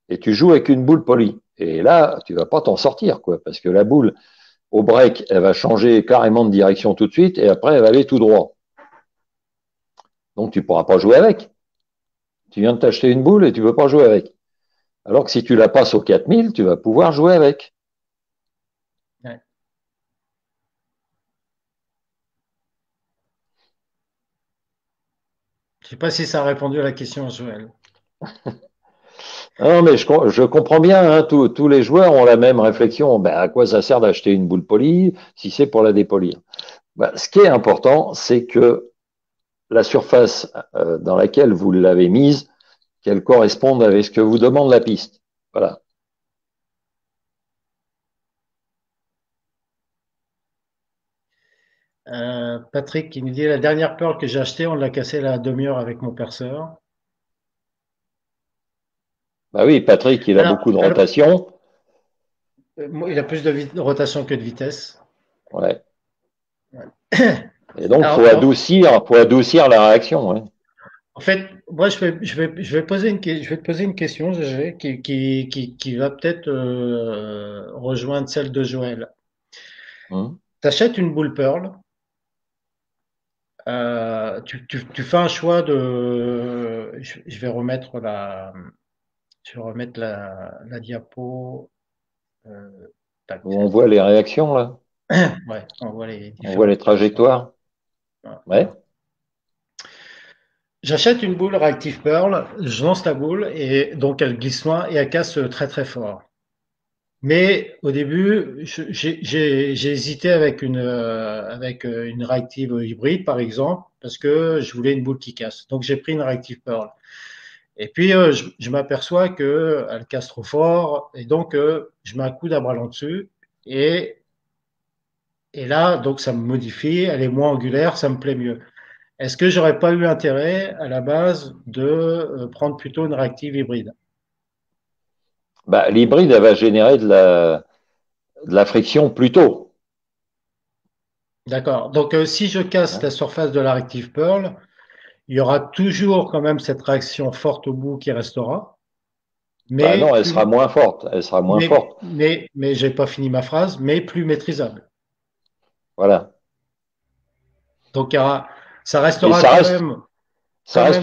Et tu joues avec une boule polie. Et là, tu vas pas t'en sortir, quoi, parce que la boule, au break, elle va changer carrément de direction tout de suite, et après elle va aller tout droit. Donc tu pourras pas jouer avec. Tu viens de t'acheter une boule et tu veux pas jouer avec. Alors que si tu la passes au 4000, tu vas pouvoir jouer avec.
ouais. Je sais pas si ça a répondu à la question, Joël.
Non, mais je comprends bien, hein, tous les joueurs ont la même réflexion. Ben, à quoi ça sert d'acheter une boule polie si c'est pour la dépolir? Ben, ce qui est important, c'est que la surface dans laquelle vous l'avez mise, qu'elle corresponde avec ce que vous demande la piste. Voilà.
Patrick qui nous dit la dernière pearl que j'ai achetée, on l'a cassée la demi-heure avec mon perceur.
Ben oui, Patrick, il a beaucoup de
Alors,
rotation.
il a plus de rotation que de vitesse.
Ouais. Et donc,
Alors,
faut adoucir la réaction. Ouais.
En fait, moi, je vais poser je vais te poser une question, GG, qui va peut-être rejoindre celle de Joël.
Hein.
Tu achètes une boule Pearl, tu fais un choix de. Je vais remettre la diapo. euh, tac,
Où on voit les réactions, là.
ouais, on voit les
On voit les
différentes réactions.
trajectoires.
Voilà,
Ouais.
voilà. J'achète une boule Reactive Pearl, je lance la boule et donc elle glisse loin et elle casse très très fort. Mais au début, j'ai hésité avec une réactive hybride, par exemple, parce que je voulais une boule qui casse. Donc j'ai pris une réactive Pearl. Et puis je m'aperçois que elle casse trop fort, et donc je mets un coup d'abralant dessus. Et, et là, donc ça me modifie, elle est moins angulaire, ça me plaît mieux. Est-ce que j'aurais pas eu intérêt à la base de prendre plutôt une réactive hybride?
Bah, l'hybride, elle va générer de la friction plus tôt.
D'accord. Donc si je casse
Hein.
la surface de la réactive Pearl, il y aura toujours quand même cette réaction forte au bout qui restera,
Bah
mais
non, elle sera
plus,
moins forte. Elle sera moins forte.
mais j'ai pas fini ma phrase, mais plus maîtrisable.
Voilà.
Donc ça
Mais
restera
ça
quand
reste
même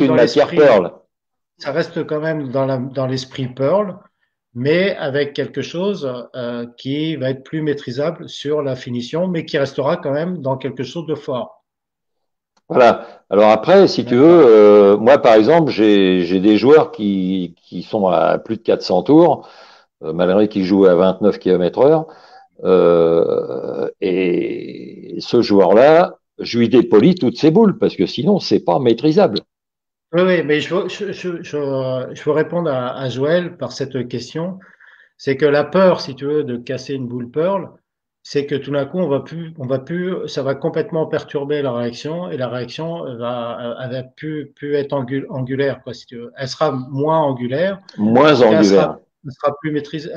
une
dans
matière
l'esprit,
Pearl.
ça reste quand même dans l'esprit Pearl, mais avec quelque chose qui va être plus maîtrisable sur la finition, mais qui restera quand même dans quelque chose de fort.
Voilà. Alors après, si tu veux,
D'accord.
moi par exemple, j'ai des joueurs qui sont à plus de 400 tours, malgré qu'ils jouent à 29 km heure. Et ce joueur-là, je lui dépolis toutes ses boules parce que sinon, c'est pas maîtrisable.
Oui, oui, mais je veux répondre à Joël par cette question. C'est que la peur, si tu veux, de casser une boule Pearl, c'est que tout d'un coup, on va plus, ça va complètement perturber la réaction et la réaction elle va plus être angulaire, quoi, si tu veux. Elle sera moins angulaire,
Moins
donc
angulaire.
elle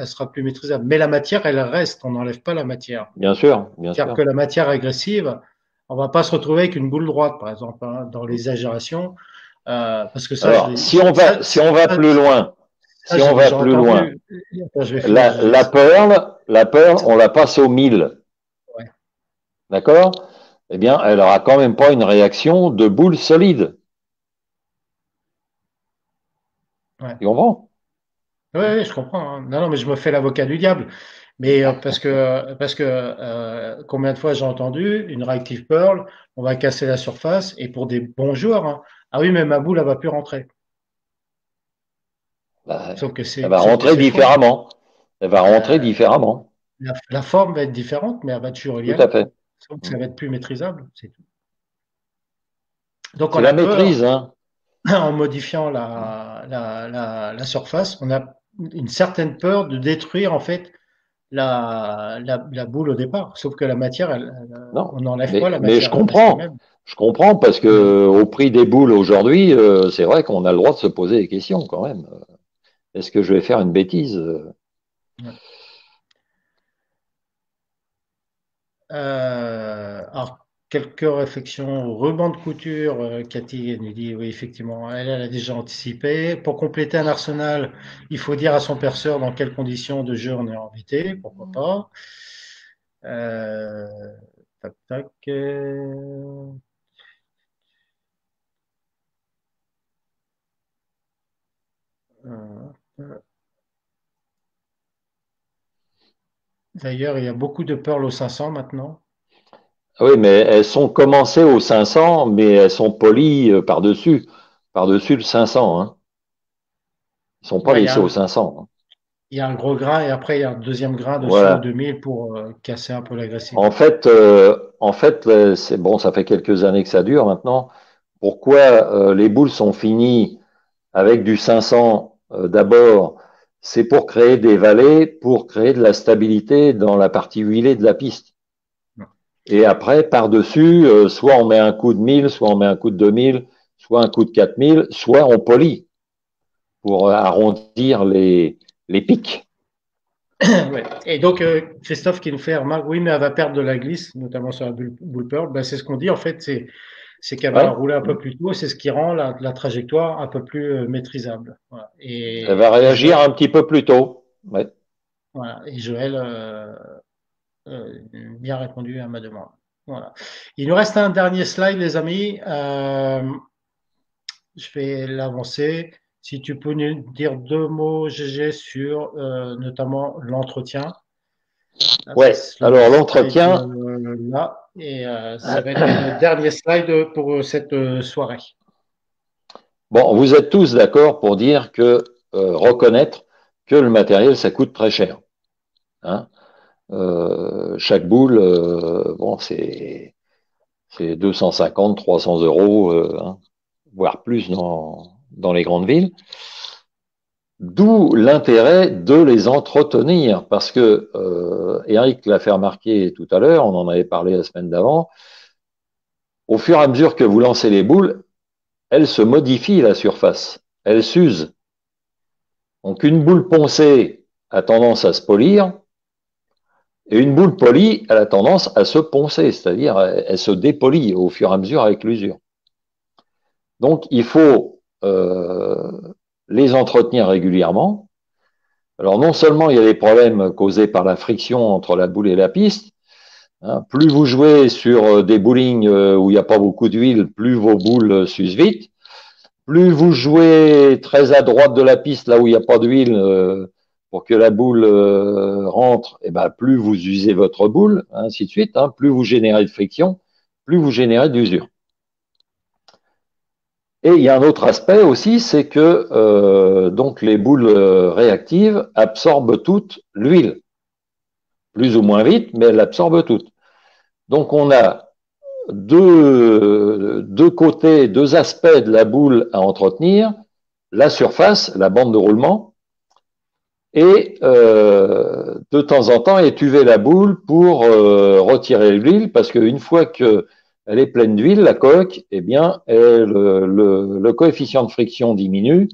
sera plus maîtrisable. Mais la matière, elle reste, on n'enlève pas la matière.
Bien sûr, bien
C'est-à-dire
sûr.
que la matière agressive, on va pas se retrouver avec une boule droite, par exemple, hein, dans l'exagération, parce que
Alors, si on va
ça,
plus loin,
ça,
si on
j'ai
va
déjà
plus loin,
entendu. Attends, je vais finir,
la Pearl, on la passe au 1000,
ouais,
d'accord? Eh bien, elle aura quand même pas une réaction de boule solide.
ouais.
Tu comprends?
Oui, oui, je comprends, hein. Non, non, mais je me fais l'avocat du diable. Mais parce que combien de fois j'ai entendu une Reactive Pearl, on va casser la surface et pour des bons joueurs, hein, ah oui, mais ma boule, elle va plus rentrer.
Bah, elle va
Sauf que
rentrer
c'est faux.
différemment. Elle va rentrer
Euh,
différemment.
la forme va être différente, mais elle va toujours y
Tout à
aller.
fait.
Sauf que ça va être plus maîtrisable, c'est tout. Donc
C'est
on
la
a peur,
maîtrise, hein.
en modifiant la surface, on a une certaine peur de détruire en fait la boule au départ. Sauf que la matière,
Non,
on n'enlève pas, la
mais je
matière elle reste la
comprends.
même.
Je comprends parce que au prix des boules aujourd'hui, c'est vrai qu'on a le droit de se poser des questions quand même. Est-ce que je vais faire une bêtise?
Ouais. Alors, quelques réflexions au ruban de couture. Cathy elle nous dit, oui, effectivement, elle a déjà anticipé. Pour compléter un arsenal, il faut dire à son perceur dans quelles conditions de jeu on est invité, pourquoi pas. Euh, tac, tac, euh, D'ailleurs, il y a beaucoup de Pearl au 500 maintenant.
Oui, mais elles sont commencées au 500, mais elles sont polies par-dessus le 500, hein. Ils sont pas
Ouais,
laissés au 500, hein.
il y a un gros grain et après il y a un deuxième grain dessus au
Voilà.
2000 pour casser un peu
En
l'agressivité.
fait, c'est bon, ça fait quelques années que ça dure maintenant. Pourquoi les boules sont finies avec du 500 d'abord? C'est pour créer des vallées, pour créer de la stabilité dans la partie huilée de la piste. Et après, par-dessus, soit on met un coup de 1000, soit on met un coup de 2000, soit un coup de 4000, soit on polit pour arrondir les pics.
Ouais. Et donc, Christophe qui nous fait remarque, oui, mais elle va perdre de la glisse, notamment sur la boule Pearl. Ben, c'est ce qu'on dit, en fait, c'est qu'elle va
Ouais.
rouler un peu plus tôt. C'est ce qui rend la trajectoire un peu plus maîtrisable. Voilà.
Elle va
Et Joël,
réagir un petit peu plus tôt. Ouais.
voilà. Et Joël bien répondu à ma demande. Voilà. Il nous reste un dernier slide, les amis. Je vais l'avancer. Si tu peux nous dire deux mots, GG, sur notamment l'entretien. Là, c'est
Ouais.
ce
Alors
slide
l'entretien,
là. Et ça va être le dernier slide pour cette soirée.
bon, vous êtes tous d'accord pour dire que reconnaître que le matériel, ça coûte très cher. Hein. Chaque boule, bon, c'est 250, 300 euros, hein, voire plus dans les grandes villes. D'où l'intérêt de les entretenir, parce que Eric l'a fait remarquer tout à l'heure, on en avait parlé la semaine d'avant, au fur et à mesure que vous lancez les boules, elles se modifient la surface, elles s'usent. Donc une boule poncée a tendance à se polir, et une boule polie a la tendance à se poncer, c'est-à-dire elle se dépolie au fur et à mesure avec l'usure. Donc il faut les entretenir régulièrement. Alors non seulement il y a des problèmes causés par la friction entre la boule et la piste, hein, plus vous jouez sur des bowling où il n'y a pas beaucoup d'huile, plus vos boules s'usent vite. Plus vous jouez très à droite de la piste, là où il n'y a pas d'huile, pour que la boule rentre, et ben plus vous usez votre boule, ainsi de suite. Hein, plus vous générez de friction, plus vous générez d'usure. Et il y a un autre aspect aussi, c'est que donc les boules réactives absorbent toute l'huile, plus ou moins vite, mais elles l'absorbent toute. Donc on a deux côtés, deux aspects de la boule à entretenir, la surface, la bande de roulement, et de temps en temps étuver la boule pour retirer l'huile, parce qu'une fois qu'elle est pleine d'huile, la coque, eh bien, le coefficient de friction diminue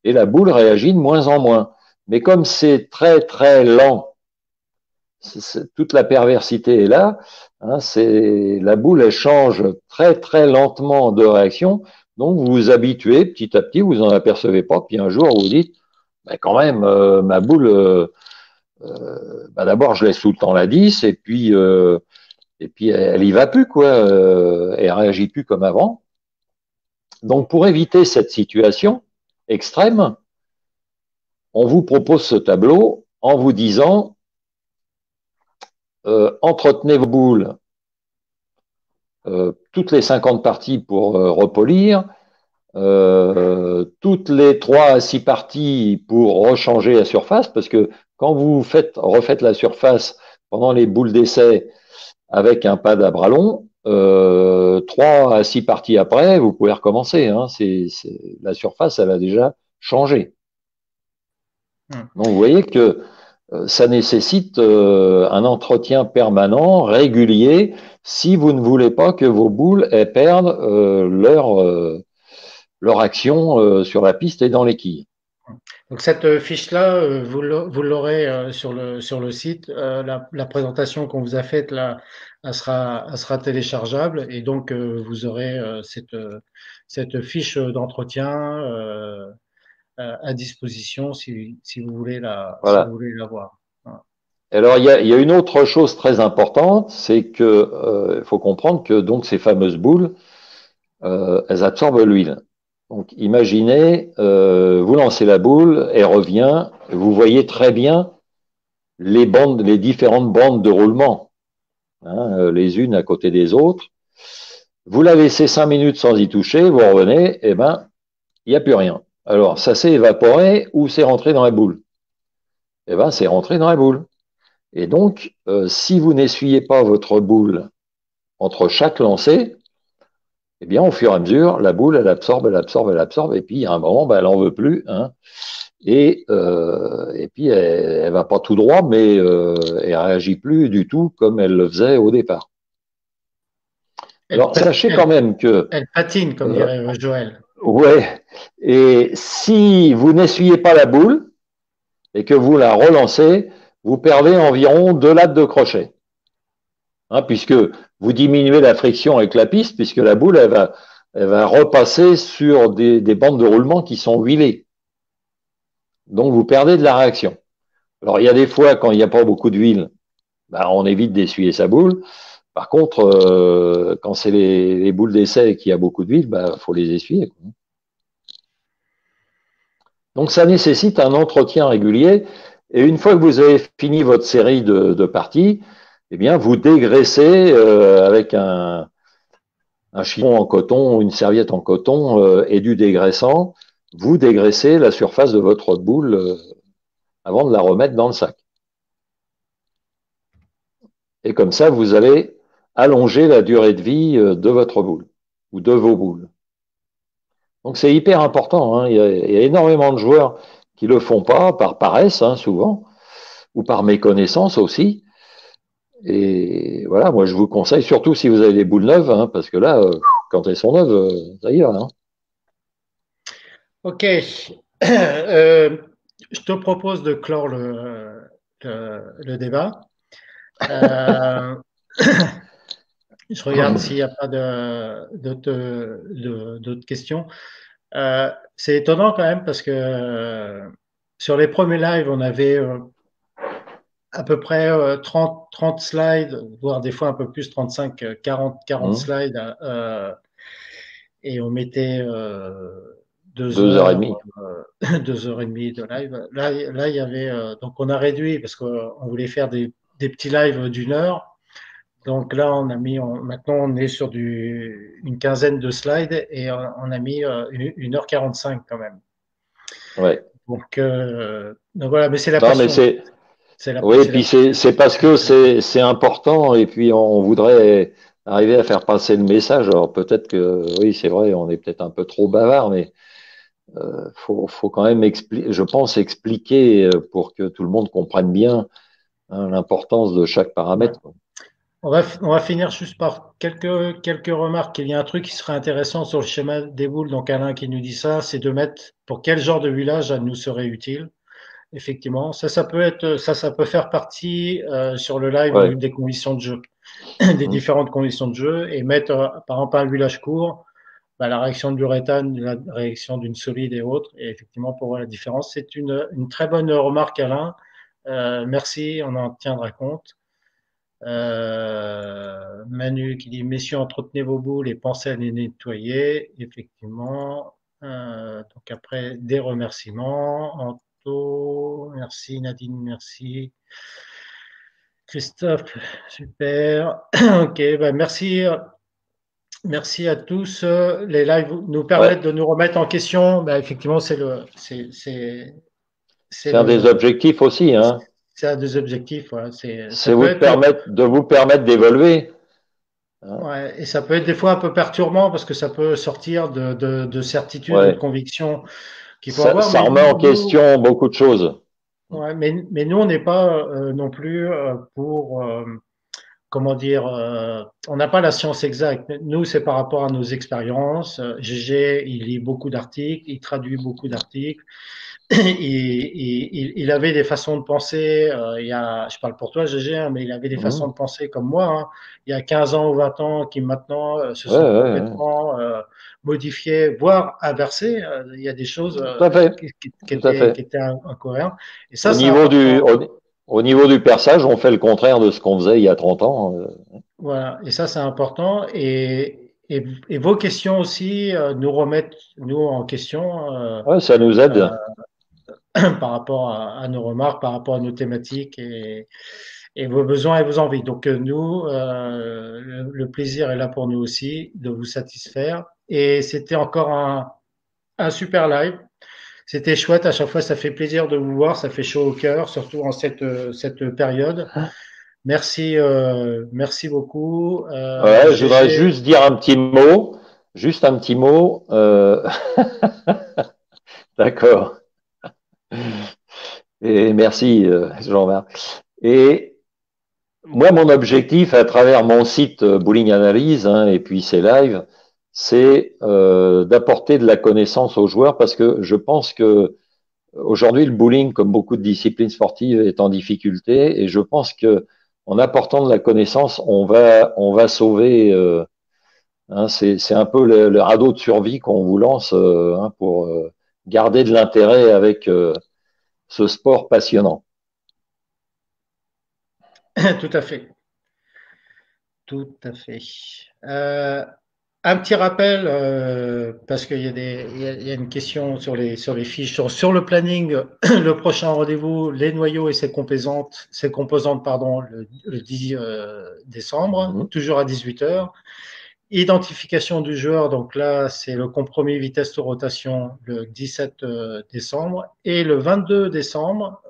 et la boule réagit de moins en moins. Mais comme c'est très très lent, toute la perversité est là, hein, la boule elle change très très lentement de réaction, donc vous vous habituez petit à petit, vous en apercevez pas, puis un jour vous vous dites, ben quand même, ma boule, ben d'abord je laisse tout le temps la 10 et puis elle y va plus quoi, elle réagit plus comme avant. Donc pour éviter cette situation extrême, on vous propose ce tableau en vous disant entretenez vos boules toutes les 50 parties pour repolir, toutes les 3 à 6 parties pour rechanger la surface, parce que quand vous refaites la surface pendant les boules d'essai avec un pad à bras long, 3 à 6 parties après, vous pouvez recommencer. Hein, la surface, elle a déjà changé. Donc vous voyez que ça nécessite un entretien permanent, régulier, si vous ne voulez pas que vos boules perdent leur action sur la piste et dans les quilles.
Donc cette fiche-là, vous l'aurez sur le site. La présentation qu'on vous a faite là, elle sera téléchargeable et donc vous aurez cette fiche d'entretien à disposition si vous voulez si vous
Voilà.
voulez la voir. Voilà.
Alors il y a une autre chose très importante, c'est que il faut comprendre que donc ces fameuses boules, elles absorbent l'huile. Donc imaginez, vous lancez la boule, elle revient, vous voyez très bien les différentes bandes de roulement, hein, les unes à côté des autres. Vous la laissez 5 minutes sans y toucher, vous revenez, et ben il n'y a plus rien. Alors ça s'est évaporé ou c'est rentré dans la boule. Eh ben c'est rentré dans la boule. Et donc si vous n'essuyez pas votre boule entre chaque lancer, eh bien, au fur et à mesure, la boule, elle absorbe, elle absorbe, elle absorbe, et puis, il y a un moment, ben, elle n'en veut plus, hein, et puis, elle va pas tout droit, mais elle réagit plus du tout comme elle le faisait au départ. Alors, sachez quand même que,
elle patine, comme
euh,
dirait Joël.
ouais, et si vous n'essuyez pas la boule et que vous la relancez, vous perdez environ 2 lattes de crochet. hein, puisque vous diminuez la friction avec la piste, puisque la boule, elle va repasser sur des bandes de roulement qui sont huilées. Donc, vous perdez de la réaction. Alors, il y a des fois, quand il n'y a pas beaucoup d'huile, bah, on évite d'essuyer sa boule. Par contre, quand c'est les boules d'essai et qu'il y a beaucoup d'huile, bah, faut les essuyer. Donc, ça nécessite un entretien régulier. Et une fois que vous avez fini votre série de parties, eh bien, vous dégraissez avec un chiffon en coton ou une serviette en coton et du dégraissant. Vous dégraissez la surface de votre boule avant de la remettre dans le sac. Et comme ça, vous allez allonger la durée de vie de votre boule ou de vos boules. Donc c'est hyper important, hein. Il y a énormément de joueurs qui le font pas par paresse, hein, souvent, ou par méconnaissance aussi. Et voilà, moi je vous conseille, surtout si vous avez des boules neuves, hein, parce que là, quand elles sont neuves, ça y va, hein.
Ok. Je te propose de clore le débat. Euh, je regarde s'il n'y a pas d'autres questions. C'est étonnant quand même parce que sur les premiers lives, on avait à peu près 30 slides, voire des fois un peu plus, 35, 40
Hum,
slides, et on mettait
2 heures et demie.
2 heures et demie de live. Là, il y avait, donc on a réduit parce qu'on voulait faire des petits lives d'1 heure. Donc là, maintenant, on est sur une quinzaine de slides et on a mis 1h45 quand même.
Ouais.
Donc voilà, mais c'est la
Non, mais
passion.
c'est, oui, puis c'est parce que c'est important et puis on voudrait arriver à faire passer le message. Alors peut-être que oui, c'est vrai, on est peut-être un peu trop bavard, mais faut quand même je pense expliquer pour que tout le monde comprenne bien, hein, l'importance de chaque
Ouais.
paramètre, quoi.
On va finir juste par quelques remarques. Il y a un truc qui serait intéressant sur le schéma des boules, donc Alain qui nous dit ça, c'est de mettre pour quel genre de village ça nous serait utile. Effectivement, ça peut faire partie sur le live
Ouais.
des conditions de jeu, des
Mm.
différentes conditions de jeu, et mettre par exemple un village court, bah, la réaction du rétane, la réaction d'une solide et autres, et effectivement pour voir la différence. C'est une très bonne remarque, Alain. Merci, on en tiendra compte. Manu qui dit messieurs, entretenez vos boules et pensez à les nettoyer. Effectivement. Donc après, des remerciements. Anto, merci. Nadine, merci. Christophe, super. Ok, bah merci. Merci à tous. Les lives nous permettent
Ouais.
de nous remettre en question. Bah, effectivement, c'est
C'est un des objectifs aussi, hein.
c'est un des objectifs. Voilà. Ça
C'est
peut être
de vous permettre d'évoluer, hein.
Ouais, et ça peut être des fois un peu perturbant parce que ça peut sortir de certitudes ou de
Ouais.
convictions qu'il faut avoir.
Ça
Mais
remet en question beaucoup de choses.
ouais, mais nous, on n'est pas non plus pour, comment dire, on n'a pas la science exacte. Nous, c'est par rapport à nos expériences. GG, il lit beaucoup d'articles, il traduit beaucoup d'articles. Il avait des façons de penser, je parle pour toi, GG, hein, mais il avait des façons
Mm.
de penser comme moi, hein, il y a 15 ans ou 20 ans, qui maintenant se
Ouais,
sont
ouais, ouais.
complètement modifiées, voire inversées. Il y a des choses
Tout à fait. Tout à
qui
fait.
étaient incohérentes. Et ça,
Au
c'est
niveau
important.
au niveau du perçage, on fait le contraire de ce qu'on faisait il y a 30 ans.
Voilà. Et ça, c'est important. Et vos questions aussi nous remettent, nous, en question.
Ouais, ça nous aide.
Par rapport à nos remarques, par rapport à nos thématiques et vos besoins et vos envies. Donc nous, le plaisir est là pour nous aussi de vous satisfaire. Et c'était encore un super live. C'était chouette. À chaque fois, ça fait plaisir de vous voir. Ça fait chaud au cœur, surtout en cette période. Merci beaucoup.
Ouais, je voudrais
GG.
juste dire un petit mot. Juste un petit mot. D'accord. Et merci, Jean-Marc. Et moi, mon objectif à travers mon site Bowling Analyse, hein, et puis ces lives, c'est d'apporter de la connaissance aux joueurs parce que je pense que aujourd'hui le bowling, comme beaucoup de disciplines sportives, est en difficulté et je pense que en apportant de la connaissance, on va sauver. Hein, c'est un peu le radeau de survie qu'on vous lance hein, pour garder de l'intérêt avec ce sport passionnant.
Tout à fait. Tout à fait. Euh, un petit rappel, parce qu'il y a il y a une question sur les fiches, sur le planning, le prochain rendez-vous, les noyaux et ses composantes, pardon, le 10 décembre,
Mhm.
toujours à 18 heures. Identification du joueur, donc là, c'est le compromis vitesse de rotation le 17 décembre. Et le 22 décembre,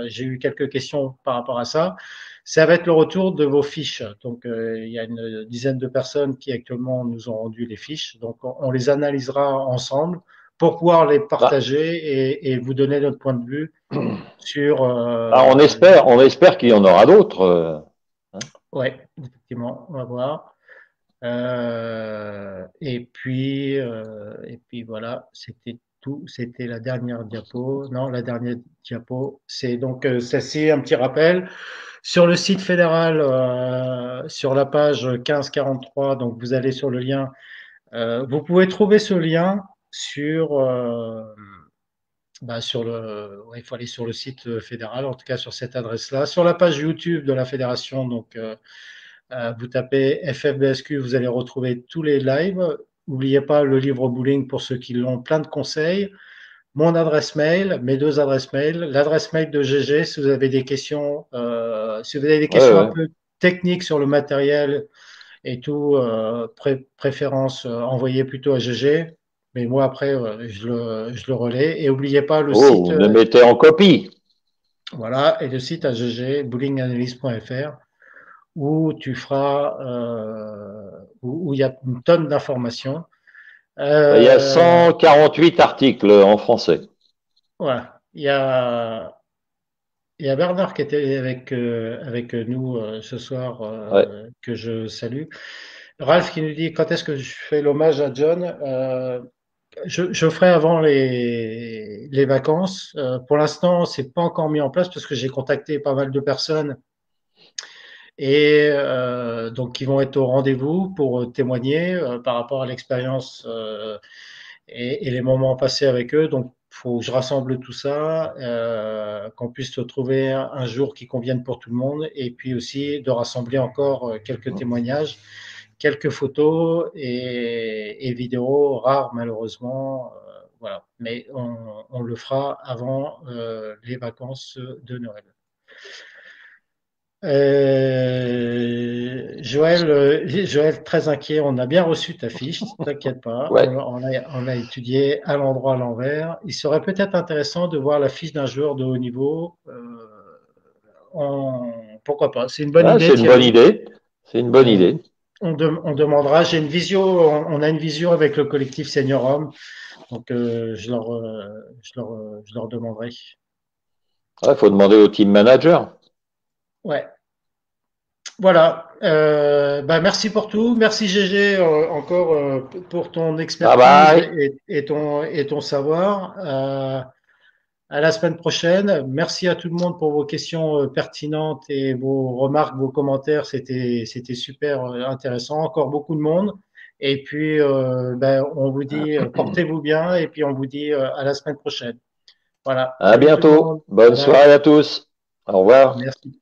j'ai eu quelques questions par rapport à ça. Ça va être le retour de vos fiches. Donc, il y a une dizaine de personnes qui actuellement nous ont rendu les fiches. Donc, on les analysera ensemble pour pouvoir les
Bah,
partager et vous donner notre point de vue sur.
bah, on espère qu'il y en aura d'autres. Hein.
Ouais, effectivement, on va voir. Et puis voilà, c'était tout. C'était la dernière diapo. Non, la dernière diapo. C'est donc ceci, un petit rappel. Sur le site fédéral, sur la page 1543, donc vous allez sur le lien. Vous pouvez trouver ce lien sur ouais, il faut aller sur le site fédéral, en tout cas sur cette adresse-là. Sur la page YouTube de la fédération, donc vous tapez FFBSQ, vous allez retrouver tous les lives. N'oubliez pas le livre bowling pour ceux qui l'ont, plein de conseils. Mon adresse mail, mes deux adresses mail, l'adresse mail de GG si vous avez des questions, si vous avez des
Ouais,
questions un
ouais.
peu techniques sur le matériel et tout, préférence envoyez plutôt à GG. Mais moi après, je le relais. Et n'oubliez pas le
Oh,
site,
vous me mettez en copie.
voilà, et le site à GG, bowlinganalyst.fr où tu feras, où il y a une tonne d'informations.
Il y a
Euh,
148 articles en français.
voilà. Il y a Bernard qui était avec nous ce soir,
Ouais.
que je salue. Ralph qui nous dit quand est-ce que je fais l'hommage à John. Je ferai avant les vacances. Pour l'instant, c'est pas encore mis en place parce que j'ai contacté pas mal de personnes et donc qui vont être au rendez-vous pour témoigner par rapport à l'expérience et les moments passés avec eux. Donc, faut que je rassemble tout ça, qu'on puisse trouver un jour qui convienne pour tout le monde, et puis aussi de rassembler encore quelques témoignages, quelques photos et vidéos rares malheureusement. Voilà, mais on le fera avant les vacances de Noël. Joël, très inquiet, on a bien reçu ta fiche, t'inquiète pas,
Ouais.
on l'a étudié à l'endroit, à l'envers. Il serait peut-être intéressant de voir la fiche d'un joueur de haut niveau. Pourquoi pas? C'est une bonne
Ah,
idée,
c'est une bonne
Thierry.
idée. C'est une bonne
On,
idée.
on demandera. J'ai une visio, on a une visio avec le collectif Senior Homme, donc je leur demanderai.
Il faut demander au team manager.
Ouais. Voilà. Merci pour tout. Merci GG encore pour ton
Bye
expertise
bye.
et ton savoir. À la semaine prochaine. Merci à tout le monde pour vos questions pertinentes et vos remarques, vos commentaires. C'était super intéressant. Encore beaucoup de monde. Et puis, on vous dit portez-vous bien et puis on vous dit à la semaine prochaine. Voilà.
À
Salut tout le monde.
bientôt.
Bye
Bonne
bye.
soirée à tous. Au revoir.
Merci.